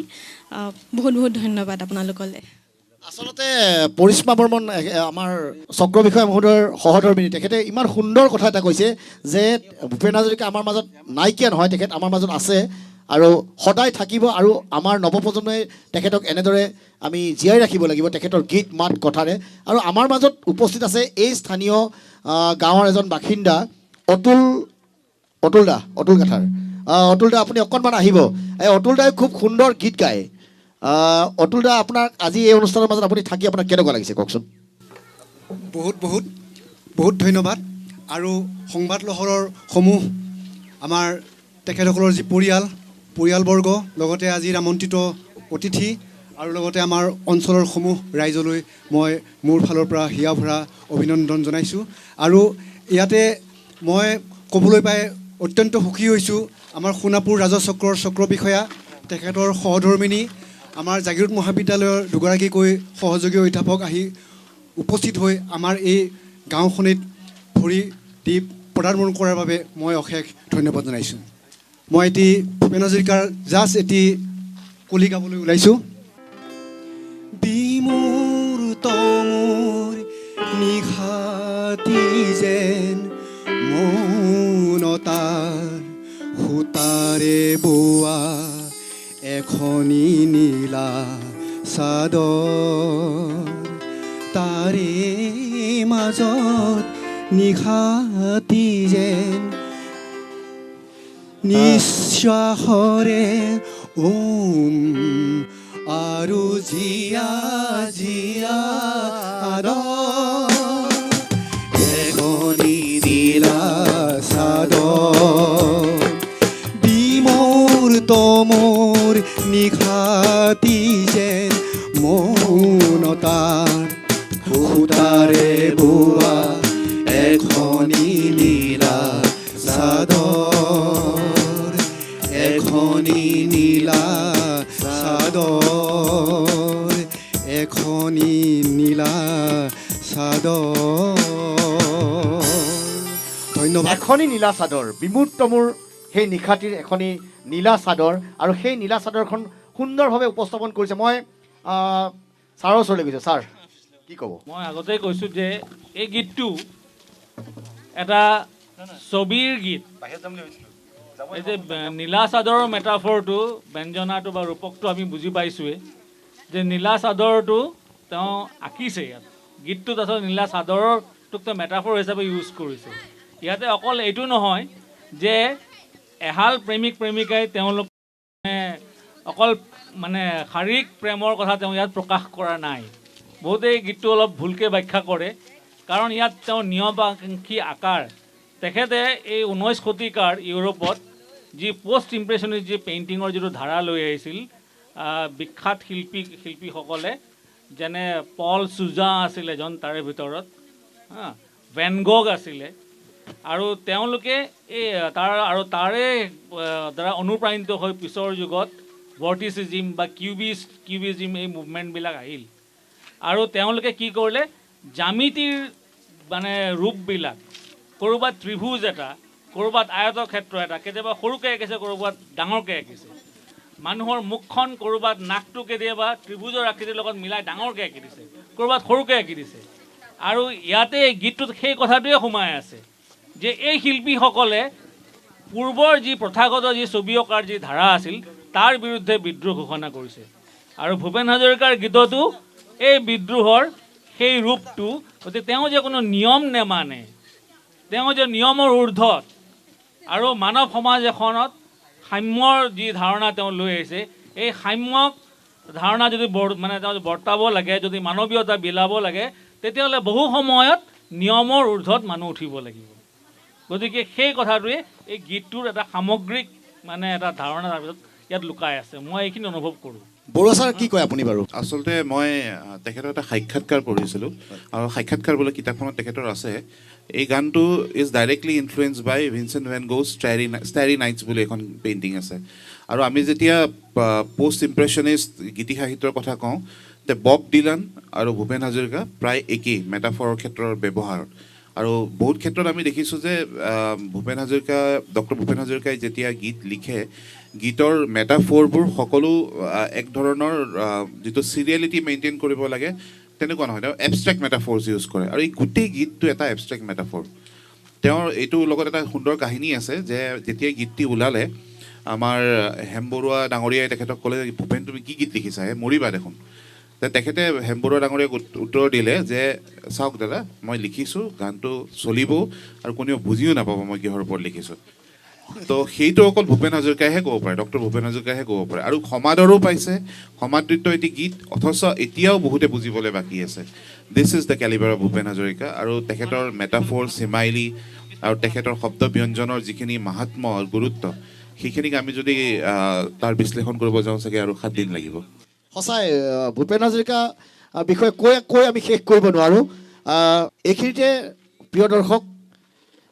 বহুত বহুত ধন্যবাদ আপোনালোকলৈ আচলতে পৰিস্মা বৰ্মন আমাৰ চক্ৰ বিষয়া মহোদয়ৰ সহধৰ্মিনী তেখেতে ইমান সুন্দৰ কথা এটা কৈছে যে ভূপেন হাজৰিকা আমাৰ মাজত নাইকিয়া নহয় তেখেত আমাৰ মাজত আছে আৰু সদায় থাকিব আৰু আমাৰ নৱপ্ৰজন্মই তেখেতক এনেদৰে আমি জীয়াই ৰাখিব লাগিব তেখেতৰ গীত মাত কথাৰে আৰু আমাৰ মাজত উপস্থিত আছে এই স্থানীয় গাঁৱৰ এজন বাসিন্দা অতুল কাঠাৰ অতুল দা আপুনি অকণমান আহিব এই অতুল দাই খুব সুন্দৰ গীত গায় অতুল দা আপোনাক আজি এই অনুষ্ঠানৰ মাজত আপুনি থাকি আপোনাক কেনেকুৱা লাগিছে কওকচোন বহুত ধন্যবাদ আৰু সংবাদ লহৰৰ সমূহ আমাৰ তেখেতসকলৰ যি পৰিয়ালবৰ্গ লগতে আজিৰ আমন্ত্ৰিত অতিথি আৰু লগতে আমাৰ অঞ্চলৰ সমূহ ৰাইজলৈ মই মোৰ ফালৰ পৰা হিয়া ভৰা অভিনন্দন জনাইছোঁ আৰু ইয়াতে মই ক'বলৈ পাই অত্যন্ত সুখী হৈছোঁ আমাৰ সোণাপুৰ ৰাজহ চক্ৰৰ চক্ৰ বিষয়া, তেখেতৰ সহধৰ্মিনী, আমাৰ জাগিৰোড মহাবিদ্যালয়ৰ দুগৰাকীকৈ সহযোগী অধ্যাপক আহি উপস্থিত হৈ আমাৰ এই গাঁওখনিত ভৰি দি পদাৰ্পণ কৰাৰ বাবে মই অশেষ ধন্যবাদ জনাইছোঁ। মই এটি ভূপেন হাজৰিকাৰ জাষ্ট এটি কলি গাবলৈ ওলাইছোঁ। বিমূৰ তমূৰ নিশাতি যেন মৌনতাৰ সূতাৰে বোৱা এখনি নীলা চাদৰ, তাৰে মাজত নিশাতি যেন নিশ্বাসৰে আৰু জিয়া জিয়া আদৰ, এখনি নীলা চাদৰ, বিমূৰ তমূৰ নিশাতি যেন মৌনতাৰ সূতাৰে বোৱা এখনি নীলা চাদৰ, এখনি নীলা চাদৰ, এখনি নীলা চাদৰ। ধন্যবাদ। এখনি নীলা চাদৰ, বিমূৰ্ত মোৰ সেই নিশাটিৰ এখনি নীলা চাদৰ, আৰু সেই নীলা চাদৰখন সুন্দৰভাৱে উপস্থাপন কৰিছে। মই ছাৰৰ ওচৰলৈ গৈছোঁ। ছাৰ কি ক'ব? মই আগতেই কৈছোঁ যে এই গীতটো এটা ছবিৰ গীত। এই যে নীলা চাদৰৰ মেটাফৰটো, ব্যঞ্জনাটো বা ৰূপকটো আমি বুজি পাইছোঁৱেই যে নীলা চাদৰটো তেওঁ আঁকিছে ইয়াত। গীতটোত আচলতে নীলা চাদৰটোক তেওঁ মেটাফৰ হিচাপে ইউজ কৰিছে। ইয়াতে অকল এইটো নহয় যে এহাল প্ৰেমিক প্ৰেমিকাই তেওঁলোক অকল মানে শাৰীৰিক প্ৰেমৰ কথা তেওঁ ইয়াত প্ৰকাশ কৰা নাই। বহুতেই গীতটো অলপ ভুলকৈ ব্যাখ্যা কৰে, কাৰণ ইয়াত তেওঁ নিয়মাকাংক্ষী আকাৰ। তেখেতে এই 19 শতিকাৰ ইউৰোপত যি পষ্ট ইম্প্ৰেছনিষ্ট যি পেইণ্টিঙৰ যিটো ধাৰা লৈ আহিছিল, বিখ্যাত শিল্পীসকলে যেনে পল চুজা আছিলে এজন তাৰে ভিতৰত, ভেন গগ আছিলে, আৰু তেওঁলোকে এই তাৰে দ্বাৰা অনুপ্ৰাণিত হৈ পিছৰ যুগত ভৰ্টিচিজিম বা কিউবিজিম এই মুভমেণ্টবিলাক আহিল। আৰু তেওঁলোকে কি কৰিলে, জ্যামিতিৰ মানে ৰূপবিলাক, ক'ৰবাত ত্ৰিভুজ এটা, ক'ৰবাত আয়তক্ষেত্ৰ এটা, কেতিয়াবা সৰুকৈ আঁকিছে, ক'ৰবাত ডাঙৰকৈ আঁকিছে। মানুহৰ মুখখন ক'ৰবাত নাকটো কেতিয়াবা ত্ৰিভুজৰ আকৃতিৰ লগত মিলাই ডাঙৰকৈ আঁকি দিছে, ক'ৰবাত সৰুকৈ আঁকি দিছে। আৰু ইয়াতে গীতটোত সেই কথাটোৱে সোমাই আছে যে এই শিল্পীসকলে পূৰ্বৰ যি প্ৰথাগত যি ছবি অঁকাৰ যি ধাৰা আছিল তাৰ বিৰুদ্ধে বিদ্ৰোহ ঘোষণা কৰিছে। আৰু ভূপেন হাজৰিকাৰ গীততো এই বিদ্ৰোহৰ সেই ৰূপটো, গতিকে তেওঁ যে কোনো নিয়ম নেমানে, তেওঁ যে নিয়মৰ ঊৰ্ধত, আৰু মানৱ সমাজ এখনত সাম্যৰ যি ধাৰণা তেওঁ লৈ আহিছে, এই সাম্যক ধাৰণা যদি মানে তেওঁ বৰ্তাব লাগে, যদি মানৱীয়তা বিলাব লাগে, তেতিয়াহ'লে বহু সময়ত নিয়মৰ ঊৰ্ধত মানুহ উঠিব লাগিব। গতিকে সেই কথাটোৱে এই গীতটোৰ এটা সামগ্ৰিক মানে এটা ধাৰণা তাৰপিছত ইয়াত লুকাই আছে। মই এইখিনি অনুভৱ কৰোঁ। বৰুৱা ছাৰ কি কয় আপুনি বাৰু? আচলতে মই তেখেতৰ এটা সাক্ষাৎকাৰ পঢ়িছিলোঁ, আৰু সাক্ষাৎকাৰ বোলে কিতাপখনত তেখেতৰ আছে। এই গানটো is directly influenced by Vincent van Gogh's Starry Nights বুলি এখন পেইণ্টিং আছে। আৰু আমি যেতিয়া পষ্ট ইম্প্ৰেছনিষ্ট গীতি সাহিত্যৰ কথা কওঁ, তে বব ডিলান আৰু ভূপেন হাজৰিকা প্ৰায় একেই মেটাফৰৰ ক্ষেত্ৰৰ ব্যৱহাৰত। আৰু বহুত ক্ষেত্ৰত আমি দেখিছোঁ যে ডক্টৰ ভূপেন হাজৰিকাই যেতিয়া গীত লিখে, গীতৰ মেটাফৰবোৰ সকলো এক ধৰণৰ যিটো চিৰিয়েলিটি মেইনটেইন কৰিব লাগে তেনেকুৱা নহয়, তেওঁ এবষ্ট্ৰেক্ট মেটাফৰ্ছ ইউজ কৰে। আৰু এই গোটেই গীতটো এটা এবষ্ট্ৰেক্ট মেটাফৰ। তেওঁৰ এইটোৰ লগত এটা সুন্দৰ কাহিনী আছে যে যেতিয়া গীতটি ওলালে, আমাৰ হেম বৰুৱা ডাঙৰীয়াই তেখেতক ক'লে, ভূপেন তুমি কি গীত লিখিছা, মৰিবা দেখোন। তেখেতে হেম বৰুৱা ডাঙৰীয়াক উত্তৰ দিলে যে চাওক দাদা, মই লিখিছোঁ, গানটো চলিব, আৰু কোনেও বুজিও নাপাব মই কিহৰ ওপৰত লিখিছোঁ। তো সেইটো অকল ভূপেন হাজৰিকাইহে ক'ব পাৰে, ডক্টৰ ভূপেন হাজৰিকাইহে ক'ব পাৰে। আৰু সমাদৰো পাইছে, সমাদৃত এটি গীত, অথচ এতিয়াও বহুতে বুজিবলৈ বাকী আছে। This is the কেলিবাৰ of Bhupen Hazarika. আৰু তেখেতৰ মেটাফৰ, চিমাইলি, আৰু তেখেতৰ শব্দ ব্যঞ্জনৰ যিখিনি মাহাত্ম্য গুৰুত্ব, সেইখিনিক আমি যদি তাৰ বিশ্লেষণ কৰিব যাওঁ চাগে আৰু 7 দিন লাগিব। সঁচাই ভূপেন হাজৰিকা বিষয়ে কৈ আমি শেষ কৰিব নোৱাৰোঁ। এইখিনিতে প্ৰিয় দৰ্শক,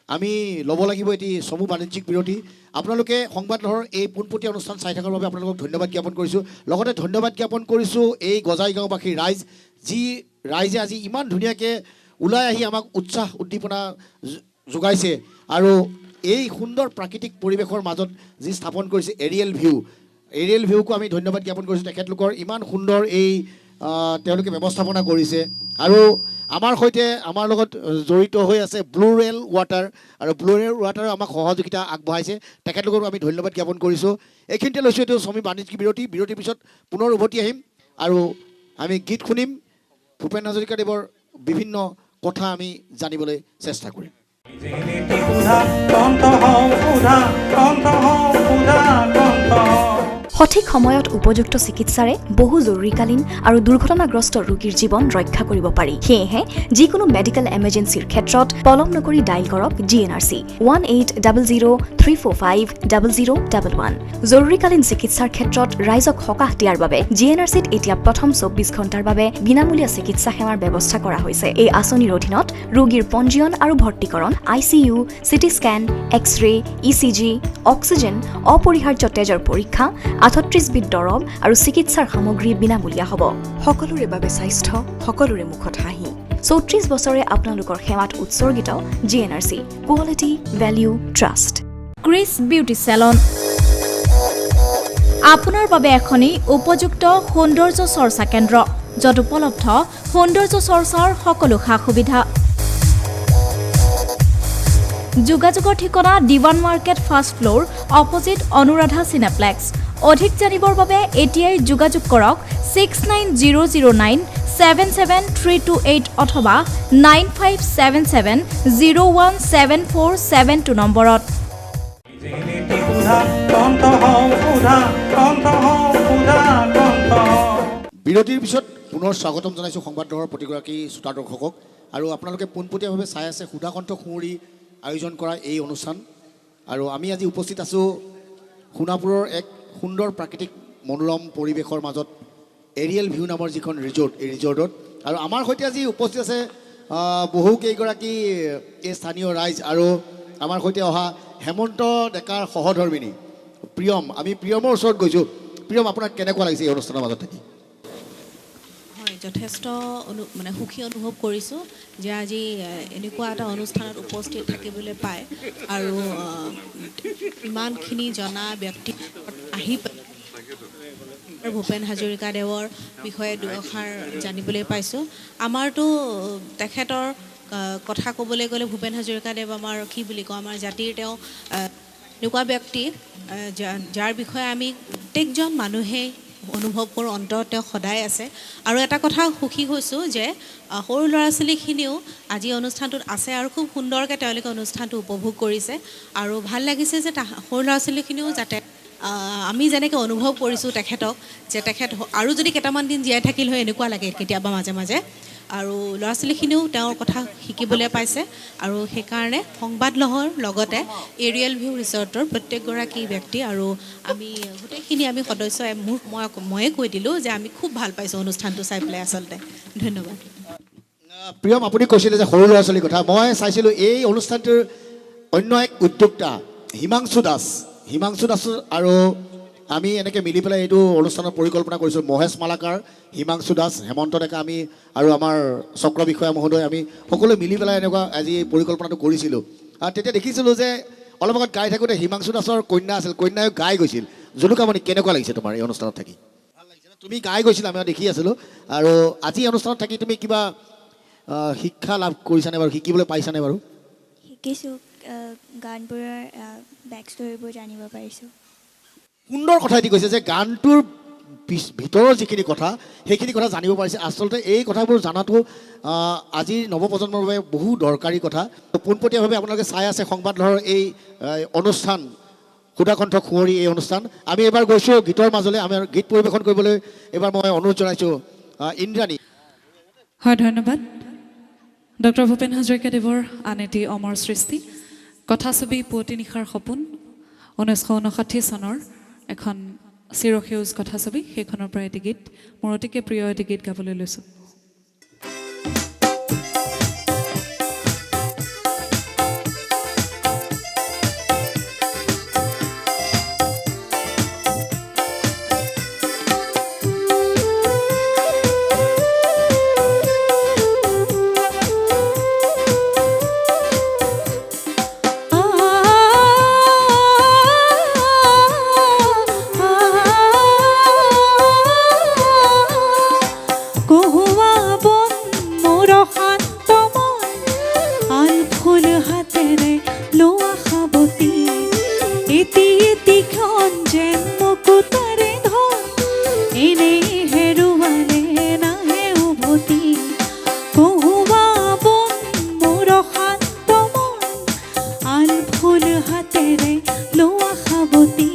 আমি ল'ব লাগিব এটি চমু বাণিজ্যিক বিৰতি আপোনালোকে সংবাদ লহৰৰ এই পোনপটীয়া অনুষ্ঠান চাই থকাৰ বাবে আপোনালোকক ধন্যবাদ জ্ঞাপন কৰিছোঁ লগতে ধন্যবাদ জ্ঞাপন কৰিছোঁ এই গজাই গাঁওবাসী ৰাইজ যি ৰাইজে আজি ইমান ধুনীয়াকৈ ওলাই আহি আমাক উৎসাহ উদ্দীপনা যোগাইছে আৰু এই সুন্দৰ প্ৰাকৃতিক পৰিৱেশৰ মাজত যি স্থাপন কৰিছে এৰিয়েল ভিউকো আমি ধন্যবাদ জ্ঞাপন কৰিছোঁ তেখেতলোকৰ ইমান সুন্দৰ এই তেওঁলোকে ব্যৱস্থাপনা কৰিছে আৰু আমাৰ সৈতে আমাৰ লগত জড়িত হৈ আছে ব্লু ৰেল ৱাটাৰ আৰু ব্লু ৰেল ৱাটাৰে আমাক সহযোগিতা আগবঢ়াইছে তেখেতলোকৰো আমি ধন্যবাদ জ্ঞাপন কৰিছোঁ এইখিনিতে লৈছোঁ এইটো চমু বাণিজ্যিক বিৰতিৰ পিছত পুনৰ উভতি আহিম আৰু আমি গীত শুনিম ভূপেন হাজৰিকাদেৱৰ বিভিন্ন কথা আমি জানিবলৈ চেষ্টা কৰিম সঠিক সময়ত উপযুক্ত চিকিৎসাৰে বহু জৰুৰীকালীন আৰু দুৰ্ঘটনাগ্ৰস্ত ৰোগীৰ জীৱন ৰক্ষা কৰিব পাৰি সেয়েহে যিকোনো মেডিকেল এমাৰ্জেঞ্চিৰ ক্ষেত্ৰত পলম নকৰি ডাইল কৰক GNRC 1800-345-0011 জৰুৰীকালীন চিকিৎসাৰ ক্ষেত্ৰত ৰাইজক সকাহ দিয়াৰ বাবে GNRCত এতিয়া প্ৰথম 24 ঘণ্টাৰ বাবে বিনামূলীয়া চিকিৎসা সেৱাৰ ব্যৱস্থা কৰা হৈছে এই আঁচনিৰ অধীনত ৰোগীৰ পঞ্জীয়ন আৰু ভৰ্তিকৰণ ICU CT scan x-ray ECG oxygen অপৰিহাৰ্য তেজৰ পৰীক্ষা 38 বিধ দৰৱ আৰু চিকিৎসাৰ সামগ্ৰী বিনামূলীয়া হ'ব সকলোৰে বাবে স্বাস্থ্য সকলোৰে মুখত হাঁহি 34 বছৰে আপোনালোকৰ সেৱাত উৎসৰ্গিত GNRC quality value trust Chris beauty salon আপোনাৰ বাবে এখনি উপযুক্ত সৌন্দৰ্য চৰ্চা কেন্দ্ৰ য'ত উপলব্ধ সৌন্দৰ্য চৰ্চাৰ সকলো সা-সুবিধা যোগাযোগৰ ঠিকনা Diwan market first floor opposite Anuradha Cineplex অধিক জানিবৰ বাবে এতিয়াই যোগাযোগ কৰক 6900977328 অথবা 9577017472 নম্বৰত বিৰতিৰ পিছত পুনৰ স্বাগতম জনাইছোঁ সংবাদ লহৰৰ প্ৰতিগৰাকী শ্ৰোতা দৰ্শকক আৰু আপোনালোকে পোনপটীয়াভাৱে চাই আছে সুধাকণ্ঠ কুঁৱৰী আয়োজন কৰা এই অনুষ্ঠান আৰু আমি আজি উপস্থিত আছোঁ সোণাপুৰৰ এক সুন্দৰ প্ৰাকৃতিক মনোৰম পৰিৱেশৰ মাজত এৰিয়েল ভিউ নামৰ যিখন ৰিজৰ্ট এই ৰিজৰ্টত আৰু আমাৰ সৈতে আজি উপস্থিত আছে বহুকেইগৰাকী এই স্থানীয় ৰাইজ আৰু আমাৰ সৈতে অহা হেমন্ত ডেকাৰ সহধৰ্মিনী প্ৰিয়ম আমি প্ৰিয়মৰ ওচৰত গৈছোঁ প্ৰিয়ম আপোনাক কেনেকুৱা লাগিছে এই অনুষ্ঠানৰ মাজত থাকি হয় যথেষ্ট মানে সুখী অনুভৱ কৰিছোঁ যে আজি এনেকুৱা এটা অনুষ্ঠানত উপস্থিত থাকিবলৈ পায় আৰু ইমানখিনি জনা ব্যক্তি আহি ভূপেন হাজৰিকাদেৱৰ বিষয়ে দুআষাৰ জানিবলৈ পাইছোঁ আমাৰতো তেখেতৰ কথা ক'বলৈ গ'লে ভূপেন হাজৰিকাদেৱ আমাৰ কি বুলি কওঁ আমাৰ জাতিৰ তেওঁ এনেকুৱা ব্যক্তি যাৰ বিষয়ে আমি প্ৰত্যেকজন মানুহেই অনুভৱ কৰোঁ অন্তৰত তেওঁ সদায় আছে আৰু এটা কথা সুখী হৈছোঁ যে সৰু ল'ৰা ছোৱালীখিনিও আজি অনুষ্ঠানটোত আছে আৰু খুব সুন্দৰকৈ তেওঁলোকে অনুষ্ঠানটো উপভোগ কৰিছে আৰু ভাল লাগিছে যে সৰু ল'ৰা ছোৱালীখিনিও যাতে আমি যেনেকৈ অনুভৱ কৰিছোঁ তেখেতক যে তেখেত আৰু যদি কেইটামান দিন জীয়াই থাকিল হয় এনেকুৱা লাগে কেতিয়াবা মাজে মাজে আৰু ল'ৰা ছোৱালীখিনিও তেওঁৰ কথা শিকিবলৈ পাইছে আৰু সেইকাৰণে সংবাদ লহৰ লগতে এৰিয়েল ভিউ ৰিজৰ্টৰ প্ৰত্যেকগৰাকী ব্যক্তি আৰু আমি গোটেইখিনি আমি সদস্যই ময়ে কৈ দিলোঁ যে আমি খুব ভাল পাইছোঁ অনুষ্ঠানটো চাই পেলাই আচলতে ধন্যবাদ প্ৰিয়ম আপুনি কৈছিলে যে সৰু ল'ৰা ছোৱালীৰ কথা মই চাইছিলোঁ এই অনুষ্ঠানটোৰ অন্য এক উদ্যোক্তা হিমাংশু দাস আৰু আমি এনেকৈ মিলি পেলাই এইটো অনুষ্ঠানৰ পৰিকল্পনা কৰিছোঁ মহেশ মালাকাৰ হিমাংশু দাস হেমন্ত ডেকা আমি আৰু আমাৰ চক্ৰ বিষয়া মহোদয় আমি সকলোৱে মিলি পেলাই এনেকুৱা আজি এই পৰিকল্পনাটো কৰিছিলোঁ আৰু তেতিয়া দেখিছিলোঁ যে অলপ আগত গাই থাকোঁতে হিমাংশু দাসৰ কন্যা আছিল কন্যায়ো গাই গৈছিল জলুকামণি কেনেকুৱা লাগিছে তোমাৰ এই অনুষ্ঠানত থাকি ভাল লাগিছে তুমি গাই গৈছিলা আমি দেখি আছিলোঁ আৰু আজি অনুষ্ঠানত থাকি তুমি কিবা শিক্ষা লাভ কৰিছানে বাৰু শিকিবলৈ পাইছানে বাৰু শিকিছোঁ গানবোৰৰ বেক ষ্টৰিবোৰ জানিব পাৰিছোঁ সুন্দৰ কথা এটি কৈছে যে গানটোৰ ভিতৰৰ যিখিনি কথা সেইখিনি কথা জানিব পাৰিছে আচলতে এই কথাবোৰ জনাটো আজিৰ নৱপ্ৰজন্মৰ বাবে বহু দৰকাৰী কথা পোনপটীয়াভাৱে আপোনালোকে চাই আছে সংবাদ লহৰৰ এই অনুষ্ঠান সুধাকণ্ঠ কুঁৱৰী এই অনুষ্ঠান আমি এবাৰ গৈছোঁ গীতৰ মাজলৈ আমি গীত পৰিৱেশন কৰিবলৈ এবাৰ মই অনুৰোধ জনাইছোঁ ইন্দ্ৰাণী হয় ধন্যবাদ ডক্টৰ ভূপেন হাজৰিকাদেৱৰ আন এটি অমৰ সৃষ্টি কথাছবি পুৱতি নিশাৰ সপোন 1959 চনৰ এখন চিৰসেউজ কথাছবি সেইখনৰ পৰা এটি গীত মোৰ অতিকে প্ৰিয় এটি গীত গাবলৈ লৈছোঁ ফুল হাতেৰে লোৱা সাৱতি এটি এটিখন যেন মুকুতাৰে ধন এনেই হেৰুৱালে নাহে উভতি কহুৱা বন মোৰ শান্ত মন আল ফুল হাতেৰে লোৱা সাৱতি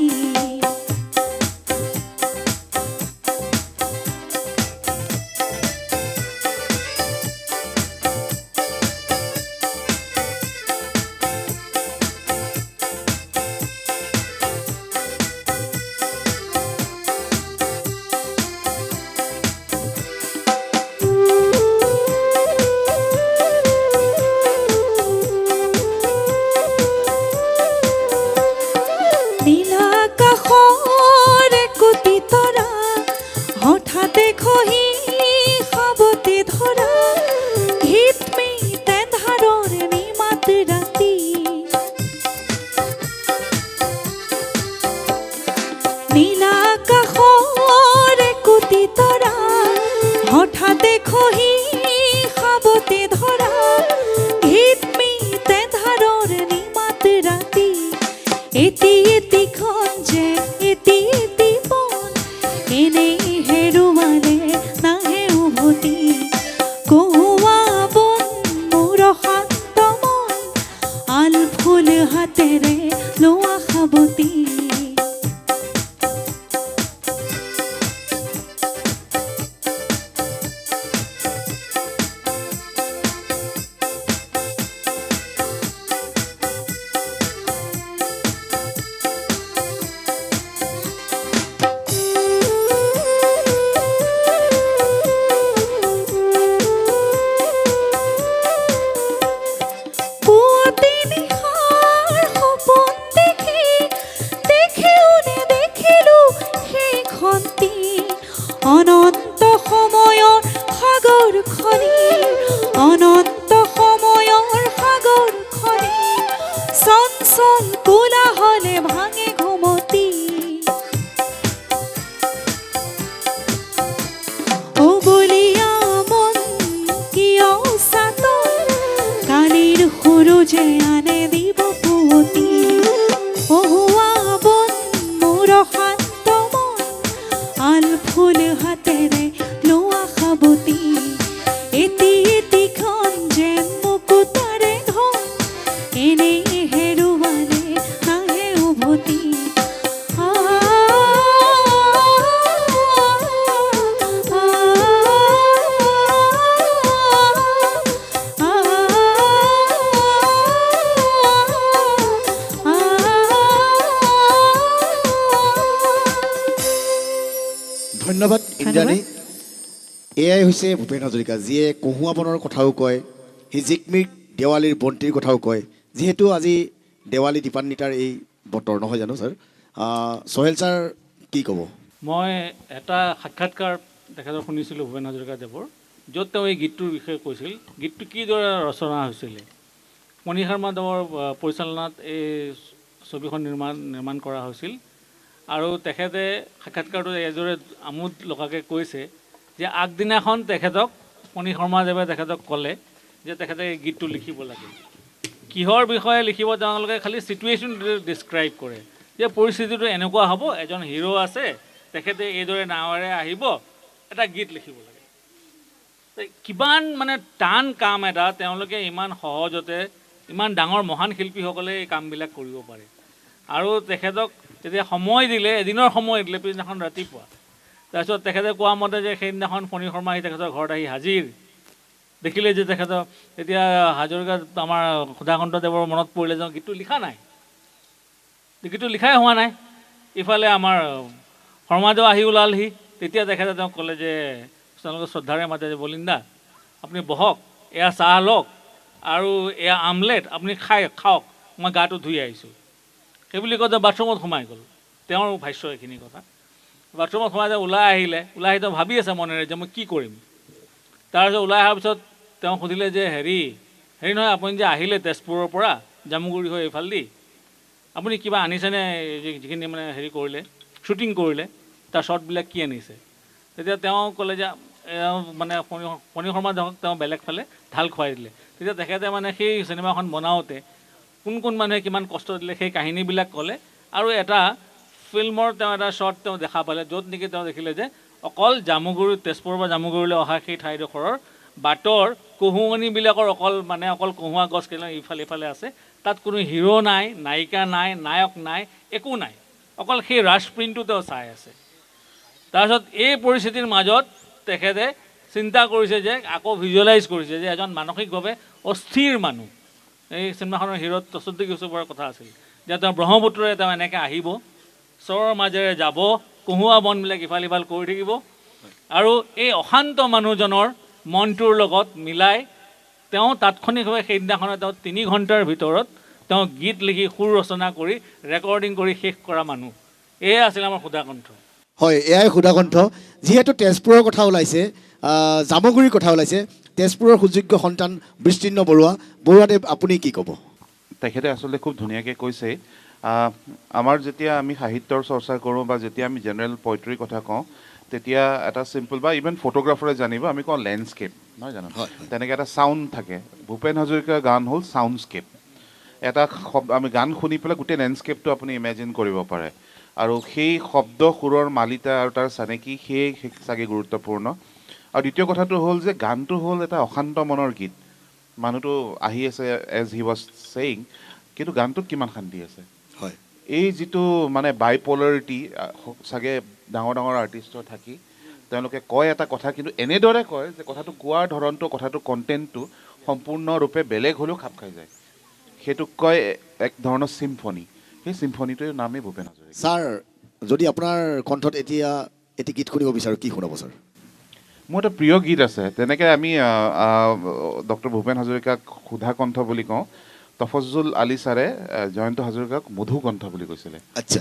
নীলাকাশৰ একোটি তৰা হঠাতে খহি সাৱতি ধৰা হিতমি তেন্ধাৰৰ নিমাত ৰাতি নীলাকাশৰ একোটি তৰা হঠাতে খহি সাৱতি ধৰা হিতমি তেন্ধাৰৰ নিমাত ৰাতি এটি এটিখন যে এটি এটি বন এনেই হেৰুৱালে নাহে উভতি কহুৱা বন মোৰ শান্ত মন আল ফুল হাতেৰে লোৱা সাৱতি পুৱতি নিশাৰ সপোন দেখি দেখিও নেদেখিলোঁ সেইখনটি অনন্ত সময়ৰ সাগৰখনি অনন্ত সময়ৰ সাগৰখনি চঞ্চল কোলাহলে ভাঙে ঘুমতি ও বলিয়া মন কিয় চাতন কালিৰ সূৰুজে আনে দিব পুৱতি কহুৱা বন মোৰ শান্ত মন আল ফুল হাতেৰে লোৱা সাৱতি এটি এটিখন যেন মুকুতাৰে ধন এনেই হেৰুৱালে নাহে উভতি ধন্যবাদ ইন্দ্ৰাণী এয়াই হৈছে ভূপেন হাজৰিকা যিয়ে কহুৱা বনৰ কথাও কয় সি জিকমিক দেৱালীৰ বন্তিৰ কথাও কয় যিহেতু আজি দেৱালী দীপান্বিতাৰ এই বতৰ নহয় জানো ছাৰ সোহেল ছাৰ কি ক'ব মই এটা সাক্ষাৎকাৰ তেখেতৰ শুনিছিলোঁ ভূপেন হাজৰিকাদেৱৰ য'ত তেওঁ এই গীতটোৰ বিষয়ে কৈছিল গীতটো কিদৰে ৰচনা হৈছিলে মণি শৰ্মাদেৱৰ পৰিচালনাত এই ছবিখন নিৰ্মাণ কৰা হৈছিল আৰু তেখেতে সাক্ষাৎকাৰটো এজোৰে আমোদ লগাকৈ কৈছে যে আগদিনাখন তেখেতক মণি শৰ্মাদেৱে তেখেতক ক'লে যে তেখেতে এই গীতটো লিখিব লাগে কিহৰ বিষয়ে লিখিব তেওঁলোকে খালি চিটুৱেশ্যন ডিছক্ৰাইব কৰে যে পৰিস্থিতিটো এনেকুৱা হ'ব এজন হিৰো আছে তেখেতে এইদৰে নাৱেৰে আহিব এটা গীত লিখিব লাগে কিমান মানে টান কাম এটা তেওঁলোকে ইমান সহজতে ইমান ডাঙৰ মহান শিল্পীসকলে এই কামবিলাক কৰিব পাৰে আৰু তেখেতক তেতিয়া সময় দিলে এদিনৰ সময় দিলে পিছদিনাখন ৰাতিপুৱা তাৰপিছত তেখেতে কোৱা মতে যে সেইদিনাখন ফণী শৰ্মা আহি তেখেতৰ ঘৰত আহি হাজিৰ দেখিলে যে তেখেতৰ এতিয়া হাজৰিকা আমাৰ সুধাকান্তদেৱৰ মনত পৰিলে যে গীতটো লিখা নাই গীতটো লিখাই হোৱা নাই ইফালে আমাৰ শৰ্মাদেৱ আহি ওলালহি তেতিয়া তেখেতে তেওঁক ক'লে যে তেওঁলোকে শ্ৰদ্ধাৰে মাতে যে বলিন্দা আপুনি বহক এয়া চাহ লওক আৰু এয়া আমলেট আপুনি খাওক মই গাটো ধুই আহিছোঁ সেইবুলি কওঁতে বাথৰুমত সোমাই গ'ল তেওঁৰ ভাষ্য এইখিনি কথা বাথৰুমত সোমাই ওলাই আহিলে ওলাই আহি তেওঁ ভাবি আছে মনেৰে যে মই কি কৰিম তাৰপিছত ওলাই অহাৰ পিছত তেওঁ সুধিলে যে হেৰি নহয় আপুনি যে আহিলে তেজপুৰৰ পৰা জামুগুৰি হৈ এইফালেদি আপুনি কিবা আনিছেনে যিখিনি মানে হেৰি কৰিলে শ্বুটিং কৰিলে তাৰ শ্বটবিলাক কি আনিছে তেতিয়া তেওঁ ক'লে যে মানে ফণী শৰ্মা তেওঁ বেলেগ ফালে ঢাল খুৱাই দিলে। তেতিয়া তেখেতে মানে সেই চিনেমাখন বনাওঁতে কোন কোন মানুহে কিমান কষ্ট দিলে সেই কাহিনীবিলাক ক'লে। আৰু এটা ফিল্মৰ তেওঁ এটা শ্বৰ্ট তেওঁ দেখা পালে, য'ত নেকি তেওঁ দেখিলে যে অকল জামুগুৰি, তেজপুৰৰ পৰা জামুগুৰিলৈ অহা সেই ঠাইডোখৰৰ বাটৰ কহুৱনীবিলাকৰ অকল কহুৱা গছ কেইডাল ইফালে ইফালে আছে, তাত কোনো হিৰো নাই, নায়িকা নাই, নায়ক নাই, একো নাই, অকল সেই ৰাছ প্ৰিণ্টটো তেওঁ চাই আছে। তাৰপিছত এই পৰিস্থিতিৰ মাজত তেখেতে চিন্তা কৰিছে যে আকৌ ভিজুৱেলাইজ কৰিছে যে এজন মানসিকভাৱে অস্থিৰ মানুহ, এই চিনেমাখনৰ হিৰোত তচদ্দিক ইউছুফৰ কথা আছিল যে তেওঁ ব্ৰহ্মপুত্ৰৰে তেওঁ এনেকৈ আহিব, চৰৰ মাজেৰে যাব, কহুৱা বনবিলাক ইফাল সিফাল কৰি থাকিব, আৰু এই অশান্ত মানুহজনৰ মনটোৰ লগত মিলাই তেওঁ তাৎক্ষণিকভাৱে সেইদিনাখনে তেওঁ 3 ঘণ্টাৰ ভিতৰত তেওঁ গীত লিখি সুৰ ৰচনা কৰি ৰেকৰ্ডিং কৰি শেষ কৰা মানুহ। এয়ে আছিল আমাৰ সুধাকণ্ঠ। হয়, এয়াই সুধাকণ্ঠ। যিহেতু তেজপুৰৰ কথা ওলাইছে, জামুগুৰিৰ কথা ওলাইছে, তেজপুৰৰ সুযোগ্য সন্তান বিস্তীৰ্ণ বৰুৱাদেৱ, আপুনি কি ক'ব? তেখেতে আচলতে খুব ধুনীয়াকৈ কৈছে। আমাৰ যেতিয়া আমি সাহিত্যৰ চৰ্চা কৰোঁ বা যেতিয়া আমি জেনেৰেল পইট্ৰিৰ কথা কওঁ, তেতিয়া এটা চিম্পল বা ইভেন ফটোগ্ৰাফাৰে জানিব, আমি কওঁ লেণ্ডস্কেপ, নহয় জানো? তেনেকৈ এটা চাউণ্ড থাকে। ভূপেন হাজৰিকাৰ গান হ'ল চাউণ্ডস্কেপ। এটা আমি গান শুনি পেলাই গোটেই লেণ্ডস্কেপটো আপুনি ইমেজিন কৰিব পাৰে, আৰু সেই শব্দ সুৰৰ মালিতা আৰু তাৰ চানেকি সেই চাগে গুৰুত্বপূৰ্ণ। আৰু দ্বিতীয় কথাটো হ'ল যে গানটো হ'ল এটা অশান্ত মনৰ গীত। মানুহটো আহি আছে এজ হি ৱাজ ছেইং, কিন্তু গানটোত কিমান শান্তি আছে। হয়, এই যিটো মানে বাইপলাৰিটি চাগে ডাঙৰ ডাঙৰ আৰ্টিষ্টৰ থাকি তেওঁলোকে কয় এটা কথা, কিন্তু এনেদৰে কয় যে কথাটো কোৱাৰ ধৰণটো, কথাটোৰ কণ্টেণ্টটো সম্পূৰ্ণৰূপে বেলেগ হ'লেও খাপ খাই যায়। সেইটোক কয় এক ধৰণৰ চিম্ফনি। সেই চিম্ফনিটোৰ নামেই ভূপেন হাজৰিকা। ছাৰ, যদি আপোনাৰ কণ্ঠত এতিয়া এটি গীত শুনিব বিচাৰোঁ, কি শুনাব ছাৰ? মোৰ এটা প্ৰিয় গীত আছে। তেনেকৈ আমি ডক্টৰ ভূপেন হাজৰিকাক সুধাকণ্ঠ বুলি কওঁ। তফজ্জুল আলী ছাৰে জয়ন্ত হাজৰিকাক মধুকণ্ঠ বুলি কৈছিলে। আচ্ছা,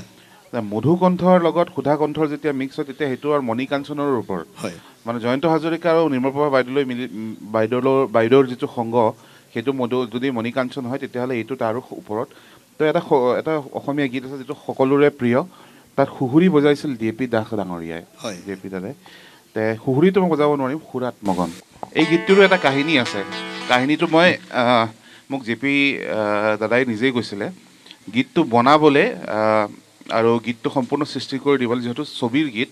মধুকণ্ঠৰ লগত সুধাকণ্ঠৰ যেতিয়া মিক্স হয়, তেতিয়া সেইটো আৰু মণি কাঞ্চনৰ ওপৰত। হয়, মানে জয়ন্ত হাজৰিকা আৰু নিৰ্মলপ্ৰভা বাইদেউলৈ মিলি বাইদেউৰ যিটো সংগ, সেইটো যদি মণি কাঞ্চন হয়, তেতিয়াহ'লে এইটো তাৰো ওপৰত। তো এটা অসমীয়া গীত আছে যিটো সকলোৰে প্ৰিয়, তাত সুহুৰি বজাইছিল DAP দাস ডাঙৰীয়াই। হয়, DAP দাদাই। তে সুহুৰিটো মই বজাব নোৱাৰিম, সুৰাত মগন। এই গীতটোৰো এটা কাহিনী আছে। কাহিনীটো মোক JP দাদাই নিজেই কৈছিলে। গীতটো বনাবলৈ আৰু গীতটো সম্পূৰ্ণ সৃষ্টি কৰি দিবলৈ, যিহেতু ছবিৰ গীত,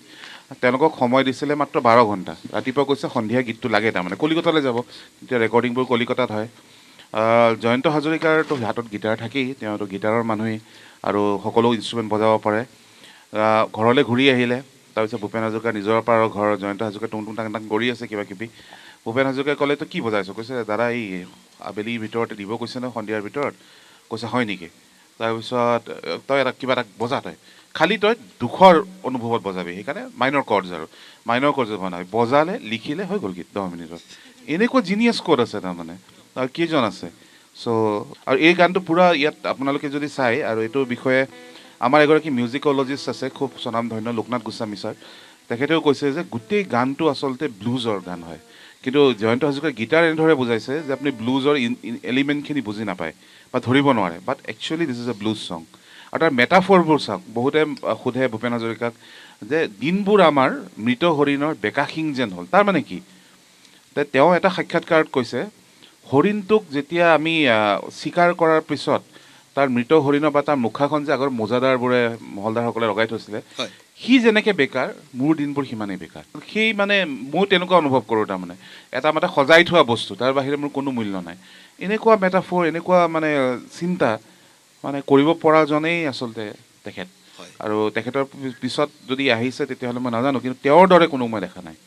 তেওঁলোকক সময় দিছিলে মাত্ৰ 12 ঘণ্টা। ৰাতিপুৱা কৈছে সন্ধিয়া গীতটো লাগে, তাৰমানে কলিকতালৈ যাব, তেতিয়া ৰেকৰ্ডিংবোৰ কলিকতাত হয়। জয়ন্ত হাজৰিকাৰতো হাতত গীটাৰ থাকেই, তেওঁতো গীটাৰৰ মানুহেই আৰু সকলো ইনষ্ট্ৰুমেণ্ট বজাব পাৰে। ঘৰলৈ ঘূৰি আহিলে, তাৰপিছত ভূপেন হাজৰিকাৰ নিজৰ পৰা ঘৰৰ জয়ন্ত হাজৰিকা টুং টুং টাং টাং কৰি আছে কিবা কিবি। ভূপেন হাজৰিকাই ক'লে, তই কি বজাইছ? কৈছে, দাদা এই আবেলিৰ ভিতৰতে দিব কৈছে নহয়, সন্ধিয়াৰ ভিতৰত। কৈছে, হয় নেকি? তাৰপিছত তই কিবা এটা বজা, খালি তই দুখৰ অনুভৱত বজাবি, সেইকাৰণে মাইনৰ কৰ্ডছ বনাবি। বজালে, লিখিলে, হৈ গ'ল গীত 10 মিনিটত। এনেকুৱা জিনিয়াছ ক'ত আছে তাৰমানে, আৰু কেইজন আছে। চ' আৰু এই গানটো পূৰা ইয়াত আপোনালোকে যদি চাই, আৰু এইটোৰ বিষয়ে আমাৰ এগৰাকী মিউজিকলজিষ্ট আছে, খুব স্বনামধন্য লোকনাথ গোস্বামী ছাৰ, তেখেতেও কৈছে যে গোটেই গানটো আচলতে ব্লুজৰ গান হয়। কিন্তু জয়ন্ত হাজৰিকাৰ গীটাৰ এনেদৰে বুজাইছে যে আপুনি ব্লুজৰ এলিমেণ্টখিনি বুজি নাপায় বা ধৰিব নোৱাৰে, but actually this is a blues song. আৰু তাৰ মেটাফৰবোৰ চাওক। বহুতে সোধে ভূপেন হাজৰিকাক যে দিনবোৰ আমাৰ মৃত হৰিণৰ বেকাশিং যেন হ'ল, তাৰ মানে কি? তেওঁ এটা সাক্ষাৎকাৰত কৈছে, হৰিণটোক যেতিয়া আমি চিকাৰ কৰাৰ পিছত তাৰ মৃত হৰিণৰ বা তাৰ মুখাখন যে আগৰ মোজাদাৰবোৰে মহলদাৰসকলে লগাই থৈছিলে, সি যেনেকৈ বেকাৰ, মোৰ দিনবোৰ সিমানেই বেকাৰ। সেই মানে মই তেনেকুৱা অনুভৱ কৰোঁ, তাৰমানে এটা সজাই থোৱা বস্তু, তাৰ বাহিৰে মোৰ কোনো মূল্য নাই। এনেকুৱা মেটাফৰ, এনেকুৱা মানে চিন্তা মানে কৰিব পৰাজনেই আচলতে তেখেত। আৰু তেখেতৰ পিছত যদি আহিছে তেতিয়াহ'লে মই নাজানো, কিন্তু তেওঁৰ দৰে কোনো মই দেখা নাই।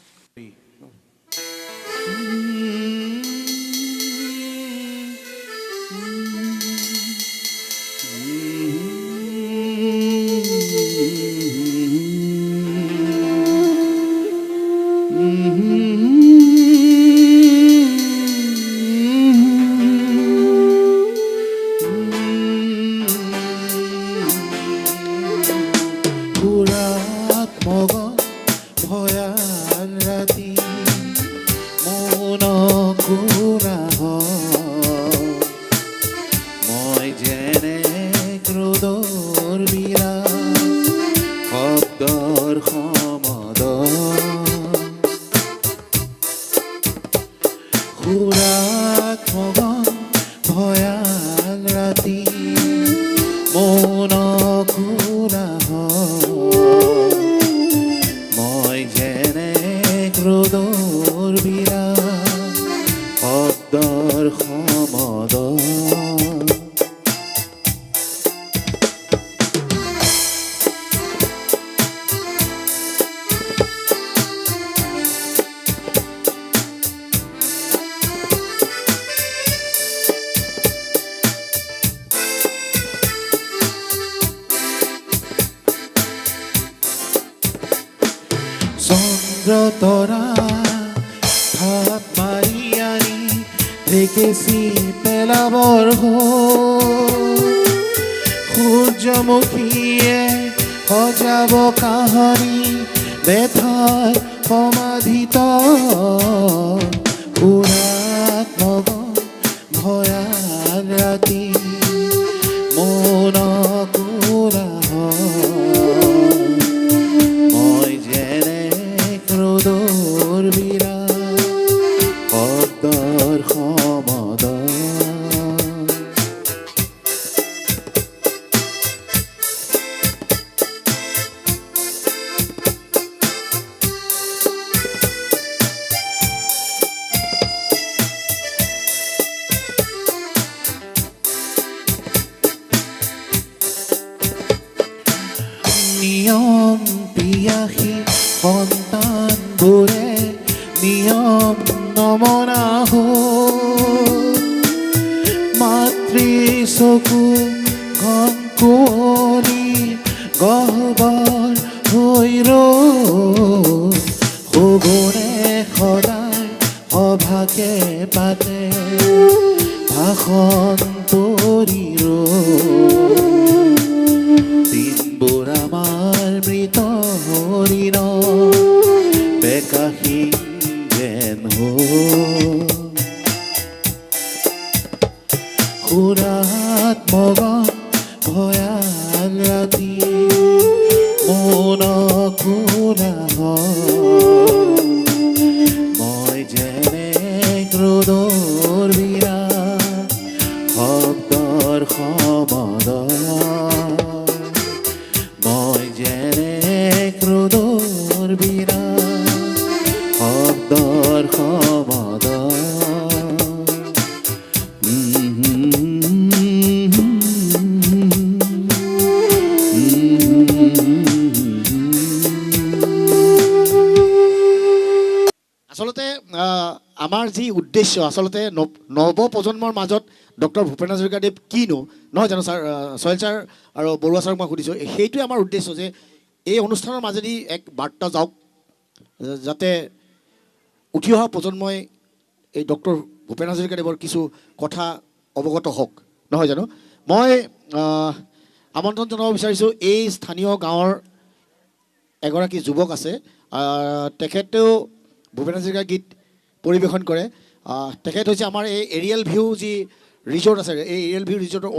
সুৰাত মগন ভয়াল ৰাতি মন খোলা মই যেনে ক্ৰোধৰ বিৰা শব্দৰ সমদ চন্দ্ৰ তৰা হাত মাৰি আনি ঢেকেচি পেলাবৰ সূৰ্যমুখীয়ে সজাব কাহানি বেথাৰ সমাধিত উৰাত মগন ভয়াল ৰাতি মন কোলা মই যেনে ক্ৰোধৰ বিৰা শব্দৰ সমদ নিয়ম পিয়াসী সন্তানবোৰে নিয়ম নমনা মাতৃ চকু ঘন কুঁৱলী গহ্বৰ হৈ সগুনে সদায় সভাকে পাতে ভাষণ পৰি দিনবোৰ আমাৰ মৃত হৰিণ বেকাশী যেন সুৰাত মগন ভয়াল ৰাতি মন খোলা মই যেনে ক্ৰোধৰ বিৰা শব্দৰ সমদ মই যেনে ক্ৰোধৰ বিৰা শব্দৰ সমদ আচলতে আমাৰ যি উদ্দেশ্য আচলতে নৱপ্ৰজন্মৰ মাজত ডক্টৰ ভূপেন হাজৰিকাদেৱ কিনো নহয় জানো ছাৰ চয়েল ছাৰ আৰু বৰুৱা ছাৰক মই সুধিছোঁ সেইটোৱে আমাৰ উদ্দেশ্য যে এই অনুষ্ঠানৰ মাজেদি এক বাৰ্তা যাওক যাতে উঠি অহা প্ৰজন্মই এই ডক্টৰ ভূপেন হাজৰিকাদেৱৰ কিছু কথা অৱগত হওক নহয় জানো মই আমন্ত্ৰণ জনাব বিচাৰিছোঁ এই স্থানীয় গাঁৱৰ এগৰাকী যুৱক আছে তেখেতেও ভূপেন হাজৰিকাৰ গীত পৰিৱেশন কৰে তেখেত হৈছে আমাৰ এই এৰিয়েল ভিউ যি ৰিজৰ্ট আছে এই এৰিয়েল ভিউ ৰিজৰ্টৰ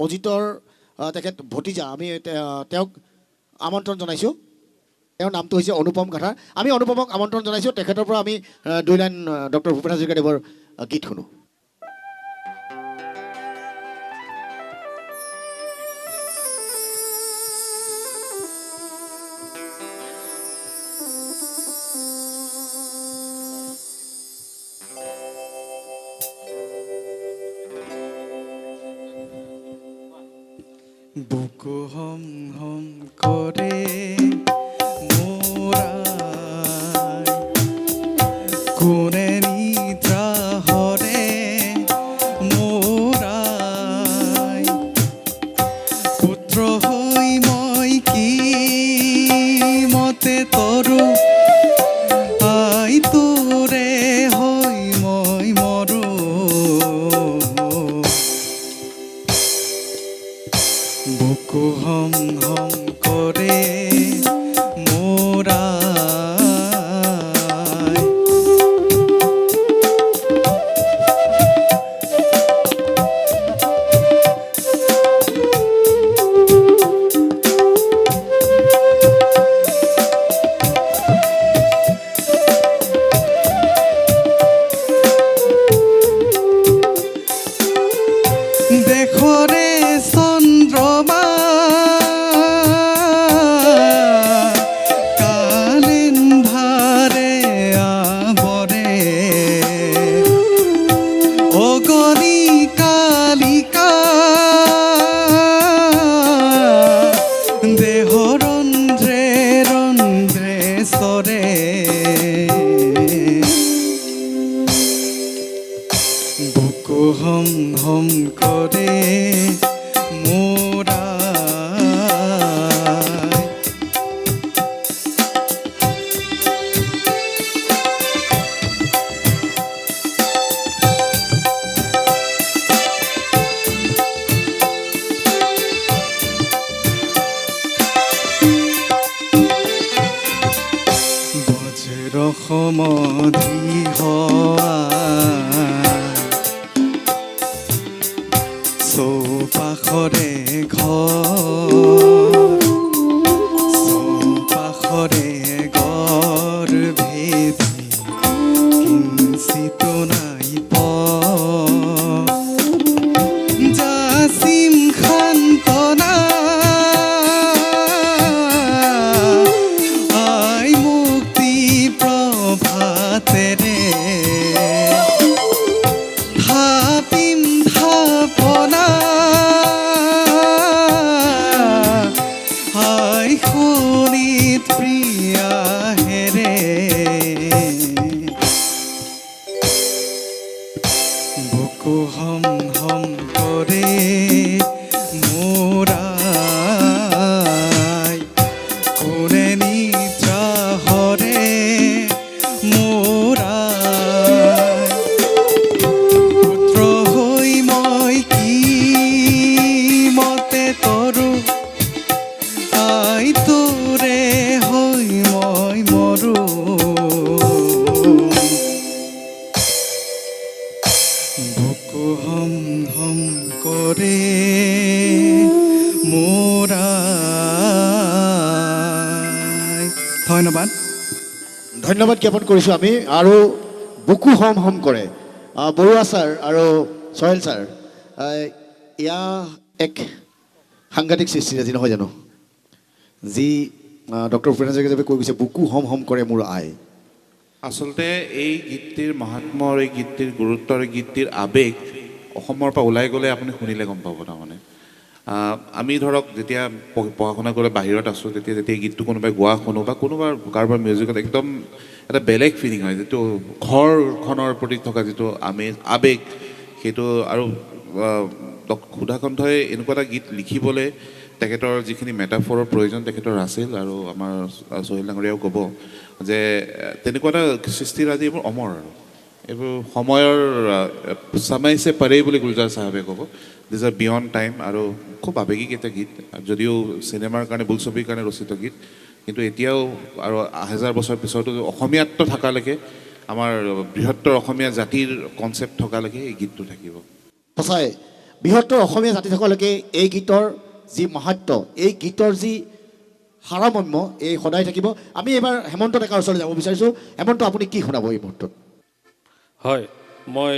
অজিতৰ তেখেত ভতিজা আমি তেওঁক আমন্ত্ৰণ জনাইছোঁ তেওঁৰ নামটো হৈছে অনুপম কাঠাৰ আমি অনুপমক আমন্ত্ৰণ জনাইছোঁ তেখেতৰ পৰা আমি 2 লাইন ডক্টৰ ভূপেন হাজৰিকাদেৱৰ গীত শুনো বুকু হম হম কৰে কোনে নিদ্ৰা হৰে মোৰাই পুত্ৰ হৈ মই কি মতে তৰু আই তোৰে হৈ মই মৰো বুকু হম হম কৰে মোৰা দেশৰে চন্দ্ৰমা কালেন্ধাৰে আৱৰে অগণি কালিকা দেহ ৰন্ধ্ৰে ৰন্ধ্ৰে চৰে বুকু হম হম কৰে মোৰা বজ্ৰ সমধি হোৱা চৌপাশৰে ঘৰ চৌপাশৰে গড় ভেদি কিঞ্চিত নাই যাচিম সান্তনা আই মুক্তি প্ৰভাতেৰে ধাপিম ধাপনা আই শোণিত প্ৰিয়া হেৰে বুকু হম হম কৰে মোৰা কোনে নিদ্ৰা হৰে মোৰা পুত্ৰ হৈ মই কি মতে তৰো আই তোৰে হৈ মই মৰো বুকু হম হম কৰে মোৰা ধন্যবাদ ধন্যবাদ জ্ঞাপন কৰিছোঁ আমি আৰু বুকু হম হম কৰে বৰুৱা ছাৰ আৰু চহেল ছাৰ এয়া এক সাংঘাতিক সৃষ্টি আজি নহয় জানো যি ডক্টৰ ভূপেন হাজৰিকাদেৱে কৈ গৈছে বুকু হম হম কৰে মোৰ আই আচলতে এই গীতটিৰ মাহাত্ম্য আৰু এই গীতটিৰ গুৰুত্ব আৰু গীতটিৰ আৱেগ অসমৰ পৰা ওলাই গ'লে আপুনি শুনিলে গম পাব তাৰমানে আমি ধৰক যেতিয়া পঢ়া শুনা কৰি বাহিৰত আছোঁ তেতিয়া যেতিয়া এই গীতটো কোনোবাই গোৱা শুনো বা কোনোবাৰ কাৰোবাৰ মিউজিকত একদম এটা বেলেগ ফিলিং হয় যিটো ঘৰখনৰ প্ৰতি থকা যিটো আৱেগ সেইটো আৰু সুধাকণ্ঠই এনেকুৱা এটা গীত লিখিবলৈ তেখেতৰ যিখিনি মেটাফৰৰ প্ৰয়োজন তেখেতৰ আছিল আৰু আমাৰ সোহেল ডাঙৰীয়াও ক'ব যে তেনেকুৱা এটা সৃষ্টিৰাজি এইবোৰ অমৰ আৰু এইবোৰ সময়ৰ সময়ছে পাৰে বুলি গুলজাৰ চাহাবে ক'ব দিজ আৰ বিয়ণ্ড টাইম আৰু খুব আৱেগিক এটা গীত যদিও চিনেমাৰ কাৰণে বোলছবিৰ কাৰণে ৰচিত গীত কিন্তু এতিয়াও আৰু 1000 বছৰ পিছতো অসমীয়াত্ব থকালৈকে আমাৰ বৃহত্তৰ অসমীয়া জাতিৰ কনচেপ্ট থকালৈকে এই গীতটো থাকিব সঁচাই বৃহত্তৰ অসমীয়া জাতি থকালৈকে এই গীতৰ যি মাহাত্ম্য এই গীতৰ যি সাৰমৰ্ম এই সদায় থাকিব আমি এবাৰ হেমন্ত ডেকাৰ ওচৰলৈ যাব বিচাৰিছোঁ হেমন্ত আপুনি কি শুনাব এই মুহূৰ্তত হয় মই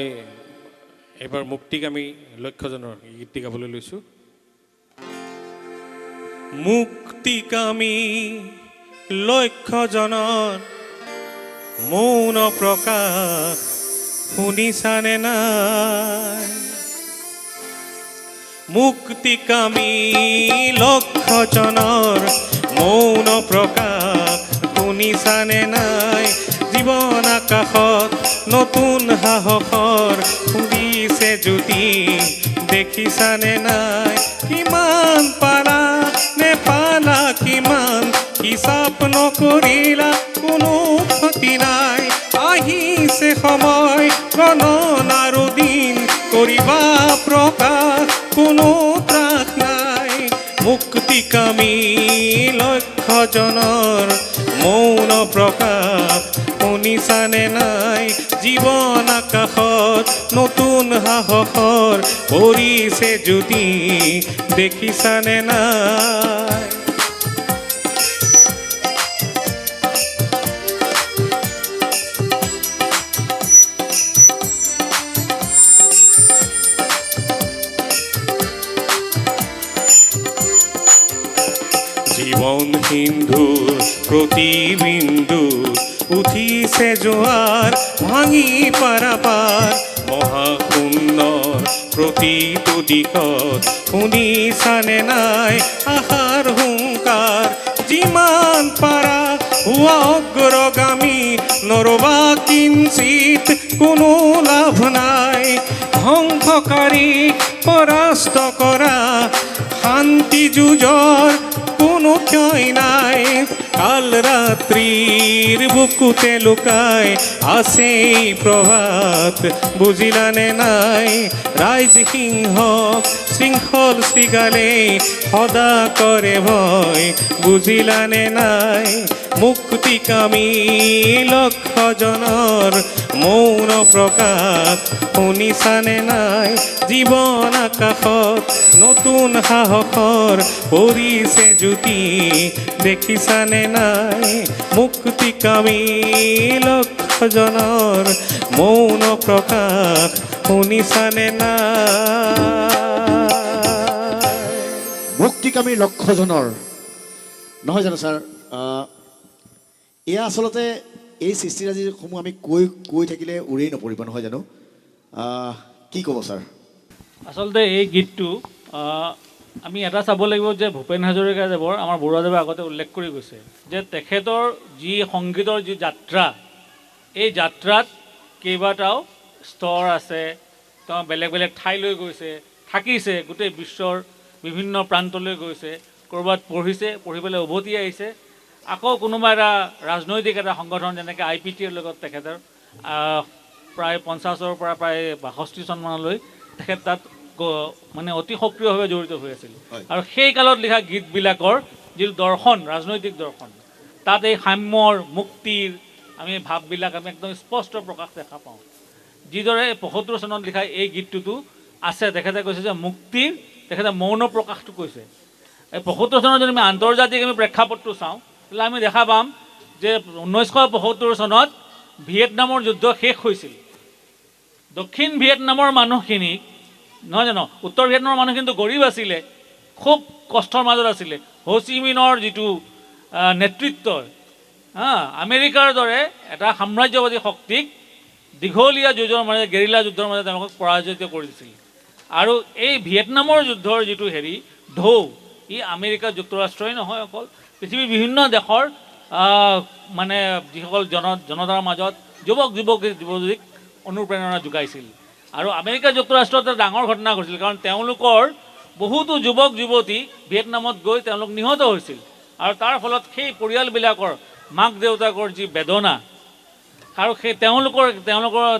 এবাৰ মুক্তিকামী লক্ষ্যজনৰ গীতটি গাবলৈ লৈছোঁ মুক্তিকামী লক্ষ্যজনৰ মৌন প্ৰকাশ শুনিছানে নাই মুক্তিকামী লক্ষ্যজনৰ মৌন প্ৰকাশ শুনিছানে নাই জীৱন আকাশত নতুন সাহসৰ ফুৰিছে জ্যোতি দেখিছানে নাই কিমান পালা নেপালা কিমান হিচাপ নকৰিলা কোনো ক্ষতি নাই আহিছে সময় গণনাৰো দিন কৰিবা প্ৰকাশ কোনো ত্ৰাস নাই মুক্তিকামী লক্ষ্যজনৰ মৌন প্ৰকাশ শুনিছানে নাই জীৱন আকাশত নতুন সাহসৰ পৰিছে জ্যোতি দেখিছানে নাই সিন্ধুৰ প্ৰতিবিন্দু উঠিছে জোৱাৰ ভাঙি পাৰাপাৰ মহাশূন্যৰ প্ৰতিটো দিশত শুনিছানে নাই আশাৰ হুংকাৰ যিমান পাৰা হোৱা অগ্ৰগামী নৰবা কিঞ্চিত কোনো লাভ নাই ধ্বংসকাৰীক পৰাস্ত কৰা শান্তি যুঁজৰ কোনো ক্ষয় নাই কাল ৰাত্ৰিৰ বুকুতে লুকাই আছে প্ৰভাত বুজিলানে নাই ৰাইজ সিংহক শৃংখল শৃগালে সদা কৰে ভয় বুজিলানে নাই মুক্তিকামী লক্ষজনৰ মৌন প্ৰকাশ শুনিছানে নাই জীৱন আকাশত নতুন সাহসৰ পৰিছে জ্যোতি দেখিছানে নাই মুক্তিকামী লক্ষজনৰ মৌন প্ৰকাশ শুনিছানে নাই মুক্তিকামী লক্ষজনৰ নহয় জানো ছাৰ এয়া আচলতে এই সৃষ্টিৰাজিসমূহ আমি কৈ থাকিলে উৰেই নপৰিব নহয় জানো কি ক'ব ছাৰ আচলতে এই গীতটো আমি এটা চাব লাগিব যে ভূপেন হাজৰিকাদেৱৰ আমাৰ বৰুৱাদেৱে আগতে উল্লেখ কৰি গৈছে যে তেখেতৰ যি সংগীতৰ যি যাত্ৰা এই যাত্ৰাত কেইবাটাও স্তৰ আছে তেওঁ বেলেগ বেলেগ ঠাইলৈ গৈছে থাকিছে গোটেই বিশ্বৰ বিভিন্ন প্ৰান্তলৈ গৈছে ক'ৰবাত পঢ়িছে পঢ়ি পেলাই উভতি আহিছে আকৌ কোনোবা এটা ৰাজনৈতিক এটা সংগঠন যেনেকৈ IPTৰ লগত তেখেতৰ প্ৰায় 50ৰ পৰা প্ৰায় 62 চনমানলৈ তেখেত তাত মানে অতি সক্ৰিয়ভাৱে জড়িত হৈ আছিল আৰু সেই কালত লিখা গীতবিলাকৰ যিটো দৰ্শন ৰাজনৈতিক দৰ্শন তাত এই সাম্যৰ মুক্তিৰ আমি ভাৱবিলাক আমি একদম স্পষ্ট প্ৰকাশ দেখা পাওঁ যিদৰে 75 চনত লিখা এই গীতটোতো আছে তেখেতে কৈছে যে মুক্তিৰ তেখেতে মৌন প্ৰকাশটো কৈছে এই 75 চনত যদি আমি আন্তৰ্জাতিক আমি প্ৰেক্ষাপটটো চাওঁ তাহলে আমি দেখা পাম যে 1975 চনত ভিয়েটনামৰ যুদ্ধ শেষ হৈছিল দক্ষিণ ভিয়েটনামৰ মানুহখিনিক নহয় জানো উত্তৰ ভিয়েটনামৰ মানুহ কিন্তু গৰীব আছিলে খুব কষ্টৰ মাজত আছিলে হো চি মিনৰ যিটো নেতৃত্ব আমেৰিকাৰ দৰে এটা সাম্ৰাজ্যবাদী শক্তিক দীঘলীয়া যুদ্ধৰ মাজত গেৰিলা যুদ্ধৰ মাজত তেওঁলোকক পৰাজিত কৰি দিছিল আৰু এই ভিয়েটনামৰ যুদ্ধৰ যিটো ঢৌ ই আমেৰিকা যুক্তৰাষ্ট্ৰই নহয় অকল পৃথিৱীৰ বিভিন্ন দেশৰ মানে যিসকল জনতাৰ মাজত যুৱতীক অনুপ্ৰেৰণা যোগাইছিল আৰু আমেৰিকা যুক্তৰাষ্ট্ৰত এটা ডাঙৰ ঘটনা ঘটিছিল কাৰণ তেওঁলোকৰ বহুতো যুৱক যুৱতী ভিয়েটনামত গৈ তেওঁলোক নিহত হৈছিল আৰু তাৰ ফলত সেই পৰিয়ালবিলাকৰ মাক দেউতাকৰ যি বেদনা আৰু সেই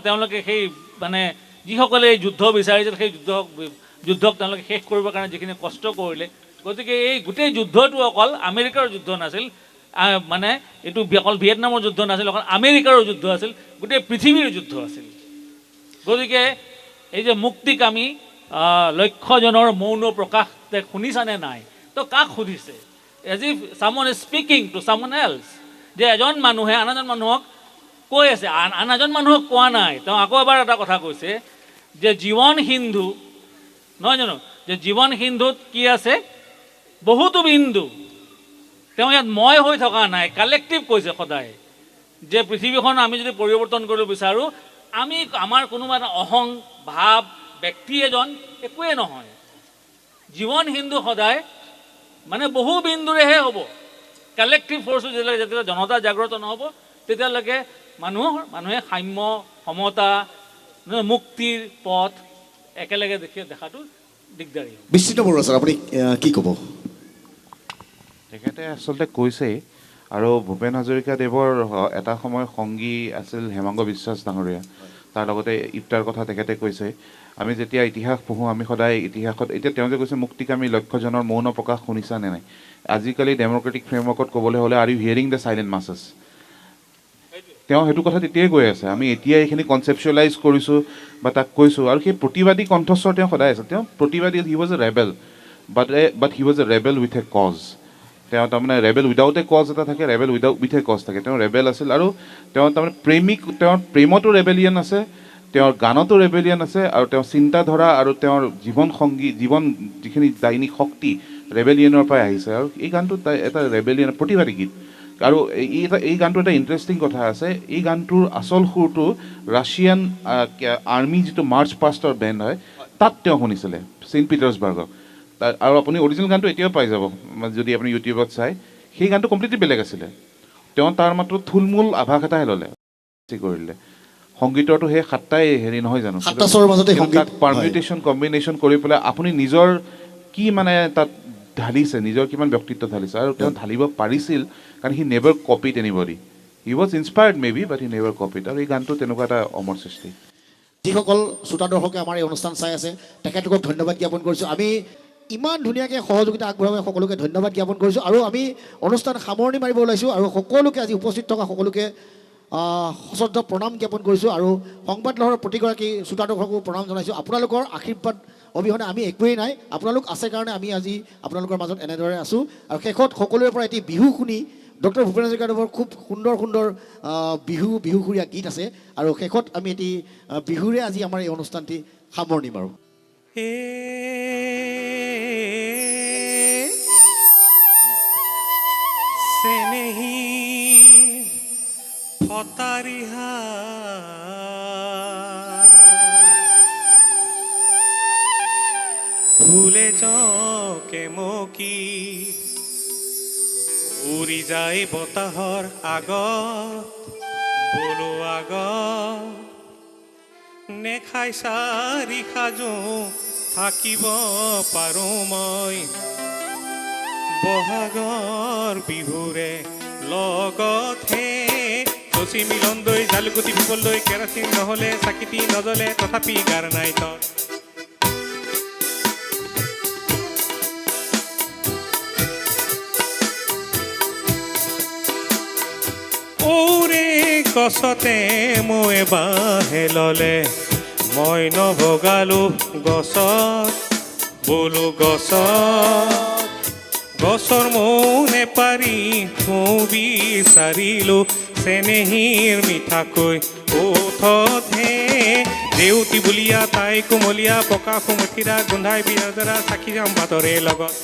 তেওঁলোকে সেই মানে যিসকলে এই যুদ্ধ বিচাৰিছিল সেই যুদ্ধক তেওঁলোকে শেষ কৰিবৰ কাৰণে যিখিনি কষ্ট কৰিলে গতিকে এই গোটেই যুদ্ধটো অকল আমেৰিকাৰ যুদ্ধ নাছিল মানে এইটো অকল ভিয়েটনামৰ যুদ্ধ নাছিল অকল আমেৰিকাৰো যুদ্ধ আছিল গোটেই পৃথিৱীৰ যুদ্ধ আছিল গতিকে এই যে মুক্তিকামী লক্ষজনৰ মৌন প্ৰকাশ শুনিছানে নাই তো কাক সুধিছে as if someone is speaking to someone else যে এজন মানুহে আন এজন মানুহক কৈ আছে আন এজন মানুহক কোৱা নাই তেওঁ আকৌ এবাৰ এটা কথা কৈছে যে জীৱন সিন্ধু নহয় জানো যে জীৱন সিন্ধুত কি আছে বহুতো বিন্দু তেওঁ ইয়াত মই হৈ থকা নাই কালেক্টিভ কৈছে সদায় যে পৃথিৱীখন আমি যদি পৰিৱৰ্তন কৰিব বিচাৰোঁ আমি আমাৰ কোনোবা এটা অহং ভাৱ ব্যক্তি এজন একোৱে নহয় জীৱন হিন্দু সদায় মানে বহু বিন্দুৰেহে হ'ব কালেক্টিভ ফ'ৰ্চ যেতিয়া জনতা জাগ্ৰত নহ'ব তেতিয়ালৈকে মানুহে সাম্য সমতা মুক্তিৰ পথ একেলগে দেখাটো দিগদাৰী বিস্তৃত বৰুৱা ছাৰ আপুনি কি ক'ব তেখেতে আচলতে কৈছেই আৰু ভূপেন হাজৰিকাদেৱৰ এটা সময় সংগী আছিল হেমাংগ বিশ্বাস ডাঙৰীয়া তাৰ লগতে ইফতাৰ কথা তেখেতে কৈছে আমি যেতিয়া ইতিহাস পঢ়োঁ আমি সদায় ইতিহাসত এতিয়া তেওঁ যে কৈছে মুক্তিকামী লক্ষজনৰ মৌন প্ৰকাশ শুনিছানে নাই আজিকালি ডেম'ক্ৰেটিক ফ্ৰেমৱৰ্কত ক'বলৈ হ'লে are you hearing the silent masses তেওঁ সেইটো কথা তেতিয়াই কৈ আছে আমি এতিয়া এইখিনি কনচেপচুৱেলাইজ কৰিছোঁ বা তাক কৈছোঁ আৰু সেই প্ৰতিবাদী কণ্ঠস্বৰ তেওঁ সদায় আছে তেওঁ প্ৰতিবাদী he was a rebel but he was a rebel with a cause তেওঁ তাৰমানে ৰেবেল উইদাউট এ কজ এটা থাকে ৰেবেল উইথ এ কজ থাকে তেওঁ ৰেবেল আছিল আৰু তেওঁ তাৰমানে তেওঁৰ প্ৰেমতো ৰেবেলিয়ান আছে তেওঁৰ গানতো ৰেবেলিয়ান আছে আৰু তেওঁৰ চিন্তাধাৰা আৰু তেওঁৰ জীৱন যিখিনি দৈনিক শক্তি ৰেবেলিয়নৰ পৰাই আহিছে আৰু এই গানটো এটা ৰেবেলিয়ন প্ৰতিবাদী গীত আৰু এই গানটো এটা ইণ্টাৰেষ্টিং কথা আছে এই গানটোৰ আচল সুৰটো ৰাছিয়ান আৰ্মি যিটো মাৰ্চ পাষ্টৰ বেণ্ড হয় তাত তেওঁ শুনিছিলে ছেইণ্ট পিটাৰ্ছবাৰ্গত আৰু আপুনি অৰিজিনেল গানটো এতিয়াও পাই যাব যদি আপুনি ইউটিউবত চাই সেই গানটো কমপ্লিটলি বেলেগ আছিলে তেওঁ তাৰ মাত্ৰ থুলমূল আভাস এটাহে ল'লে কৰিলে সংগীতৰটো সেই সাতটাই হেৰি নহয় জানো পাৰমিউটেশ্যন কম্বিনেশ্যন কৰি পেলাই আপুনি নিজৰ কি মানে তাত ঢালিছে নিজৰ কিমান ব্যক্তিত্ব ঢালিছে আৰু তেওঁ ঢালিব পাৰিছিল কাৰণ he never copied anybody he was inspired maybe but he never copied আৰু এই গানটো তেনেকুৱা এটা অমৰ সৃষ্টি যিসকল শ্ৰোতা দৰ্শকে আমাৰ এই অনুষ্ঠান চাই আছে তেখেতলোকক ধন্যবাদ জ্ঞাপন কৰিছোঁ আমি ইমান ধুনীয়াকৈ সহযোগিতা আগবঢ়াই সকলোকে ধন্যবাদ জ্ঞাপন কৰিছোঁ আৰু আমি অনুষ্ঠান সামৰণি মাৰিব ওলাইছোঁ আৰু সকলোকে আজি উপস্থিত থকা সকলোকে সশ্ৰদ্ধ প্ৰণাম জ্ঞাপন কৰিছোঁ আৰু সংবাদ লহৰৰ প্ৰতিগৰাকী শ্ৰোতা দৰ্শকো প্ৰণাম জনাইছোঁ আপোনালোকৰ আশীৰ্বাদ অবিহনে আমি একোৱেই নাই আপোনালোক আছে কাৰণে আমি আজি আপোনালোকৰ মাজত এনেদৰে আছোঁ আৰু শেষত সকলোৰে পৰা এটি বিহু শুনি ডক্টৰ ভূপেন হাজৰিকাদেৱৰ খুব সুন্দৰ সুন্দৰ বিহুসুৰীয়া গীত আছে আৰু শেষত আমি এটি বিহুৰে আজি আমাৰ এই অনুষ্ঠানটি সামৰণি মাৰোঁ ফতাৰিহা ফুলে জকে মকি উৰি যায় বতাহৰ আগত বোলো আগত নেখাই চাৰি সাজো থাকিব পাৰোঁ মই বহাগৰ বিহুৰে লগতহে শশী মিলন দৈ জালুকুটি বিপল দৈ কেৰাচিন নহ'লে চাকিতি নজ্বলে তথাপি গাৰ নাই তৰ ঔৰে গছতে মই বাঁহে ল'লে মই নবগালো গছত বোলো গছৰ মৌনে পাৰি মৌ বিচাৰিলো চেনেহীৰ মিঠাকৈ ওঠতহে দেউতি বুলিয়া তাই কোমলীয়া পকা সুমথিৰা গোন্ধাই বিৰাজৰা চাকি যাম বাটৰে লগত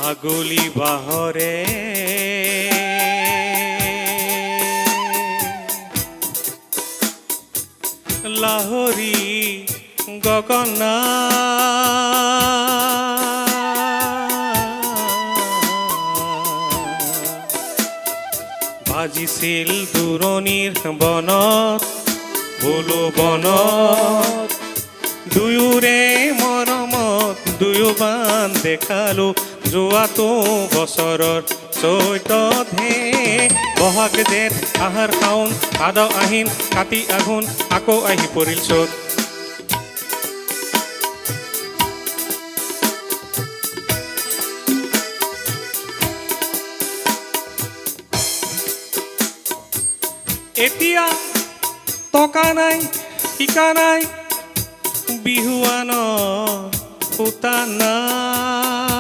আগলি বাহৰে লাহৰি গগনা বাজিছিল দূৰণিৰ বনত বোলো বনত দুয়োৰে মৰমত দুয়ো বান দেখালো যোৱাটো বছৰৰ চৈততহে বহাগ জেঠ আহাৰ শাওণ ভাদ আহিন কাতি আঘোণ আকৌ আহি পৰিল চ'ত এতিয়া টকা নাই শিকা নাই বিহুৱান সূতা নাই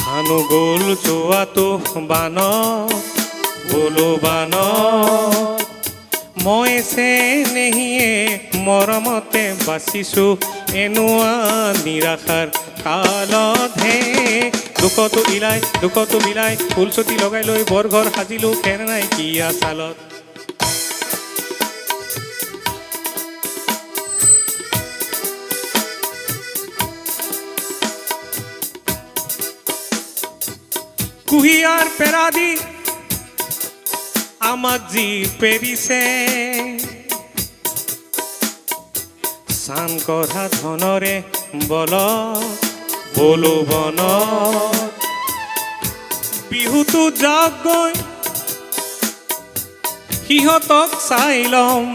ধানো গ'ল যোৱাটো বানত বোলো বানত মই চেনেহীয়ে মৰমতে বাচিছোঁ এনেকুৱা নিৰাশাৰ কালতহে দুখতো ইলাই দুখতো মিলাই ফুলচটি লগাই লৈ বৰঘৰ সাজিলোঁ খেৰ নাই কিয়া চালত কুহিয়াৰ পেৰা দি আমাক যি পেৰিছে চান কৰা ধনৰে বল বোলো বন বিহুটো যাওক গৈ সিহঁতক চাই ল'ম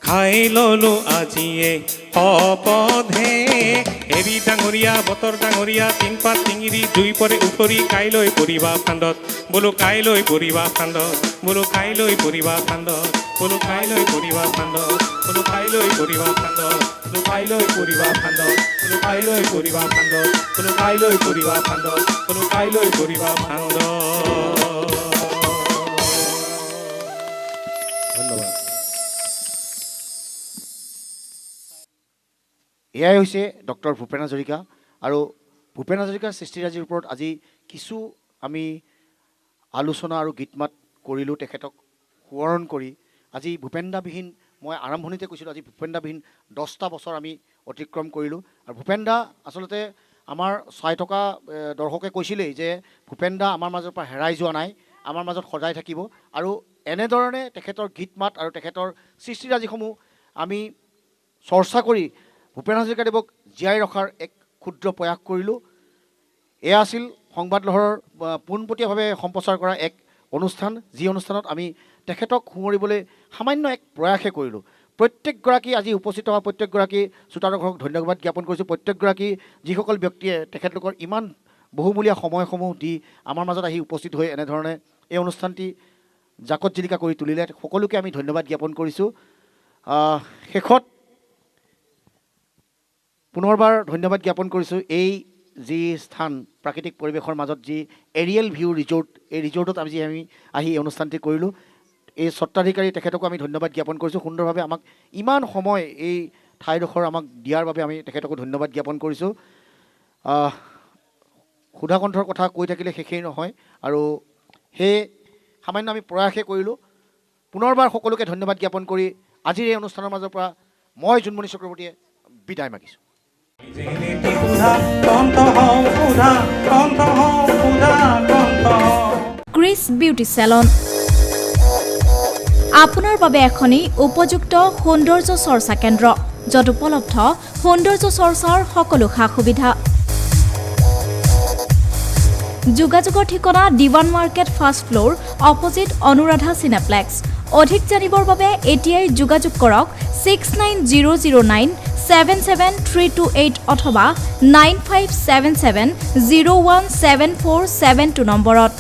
খাই ল'লো আজিয়ে অপধে হেৰি ডাঙৰীয়া বতৰ ডাঙৰীয়া তিনপাত টিঙিৰি জুই পৰে উফৰি কাইলৈ পৰিবা ফান্দত বোলো কাইলৈ পৰিবা ফান্দত বোলো কাইলৈ পৰিবা ফান্দত বোলো কাইলৈ পৰিবা ফান্দত বোলো কাইলৈ পৰিবা ফান্দত বোলো কাইলৈ পৰিবা ফান্দত কোনো কাইলৈ কৰিবা ফান্দ কোনো কাইলৈ কৰিবা ফান্দ কোনো কাইলৈ কৰিবা ফান্দ ধন্যবাদ। এয়াই হৈছে ডক্টৰ ভূপেন হাজৰিকা আৰু ভূপেন হাজৰিকাৰ সৃষ্টিৰাজিৰ ওপৰত আজি কিছু আমি আলোচনা আৰু গীত মাত কৰিলোঁ তেখেতক সোঁৱৰণ কৰি। আজি ভূপেনদাবিহীন মই আৰম্ভণিতে কৈছিলোঁ আজি ভূপেনদাবিহীন 10টা বছৰ আমি অতিক্ৰম কৰিলোঁ। আৰু ভূপেনদা আচলতে আমাৰ চাই থকা দৰ্শকে কৈছিলেই যে ভূপেনদা আমাৰ মাজৰ পৰা হেৰাই যোৱা নাই, আমাৰ মাজত সদায় থাকিব। আৰু এনেধৰণে তেখেতৰ গীত মাত আৰু তেখেতৰ সৃষ্টিৰাজিসমূহ আমি চৰ্চা কৰি ভূপেন হাজৰিকাদেৱক জীয়াই ৰখাৰ এক ক্ষুদ্ৰ প্ৰয়াস কৰিলোঁ। এয়া আছিল সংবাদ লহৰৰ পোনপটীয়াভাৱে সম্প্ৰচাৰ কৰা এক অনুষ্ঠান, যি অনুষ্ঠানত আমি তেখেতক সুঁৱৰিবলৈ সামান্য এক প্ৰয়াসে কৰিলোঁ। প্ৰত্যেকগৰাকী আজি উপস্থিত হোৱা প্ৰত্যেকগৰাকী শ্ৰোতাদৰ্শকক ধন্যবাদ জ্ঞাপন কৰিছোঁ। প্ৰত্যেকগৰাকী যিসকল ব্যক্তিয়ে তেখেতলোকৰ ইমান বহুমূলীয়া সময়সমূহ দি আমাৰ মাজত আহি উপস্থিত হৈ এনেধৰণে এই অনুষ্ঠানটি জাকত জিলিকা কৰি তুলিলে, সকলোকে আমি ধন্যবাদ জ্ঞাপন কৰিছোঁ। শেষত পুনৰবাৰ ধন্যবাদ জ্ঞাপন কৰিছোঁ এই যি স্থান প্ৰাকৃতিক পৰিৱেশৰ মাজত যি এৰিয়েল ভিউ ৰিজৰ্ট, এই ৰিজৰ্টত আমি আহি এই অনুষ্ঠানটি কৰিলোঁ। এই স্বত্বাধিকাৰী তেখেতকো আমি ধন্যবাদ জ্ঞাপন কৰিছোঁ। সুন্দৰভাৱে আমাক ইমান সময় এই ঠাইডোখৰ আমাক দিয়াৰ বাবে আমি তেখেতকো ধন্যবাদ জ্ঞাপন কৰিছোঁ। সুধাকণ্ঠৰ কথা কৈ থাকিলে শেষেই নহয় আৰু সেই সামান্য আমি প্ৰয়াসে কৰিলোঁ। পুনৰবাৰ সকলোকে ধন্যবাদ জ্ঞাপন কৰি আজিৰ এই অনুষ্ঠানৰ মাজৰ পৰা মই জোনমণি চক্ৰৱৰ্তীয়ে বিদায় মাগিছোঁ। ক্ৰিছ বিউটি চেলন আপোনাৰ বাবে এখনি উপযুক্ত সৌন্দৰ্য চৰ্চা কেন্দ্ৰ, য'ত উপলব্ধ সৌন্দৰ্য চৰ্চাৰ সকলো সা সুবিধা। যোগাযোগৰ ঠিকনা Diwan market first floor opposite Anuradha Cineplex. অধিক জানিবৰ বাবে এতিয়াই যোগাযোগ কৰক 6900977328 অথবা 9577017472 নম্বৰত।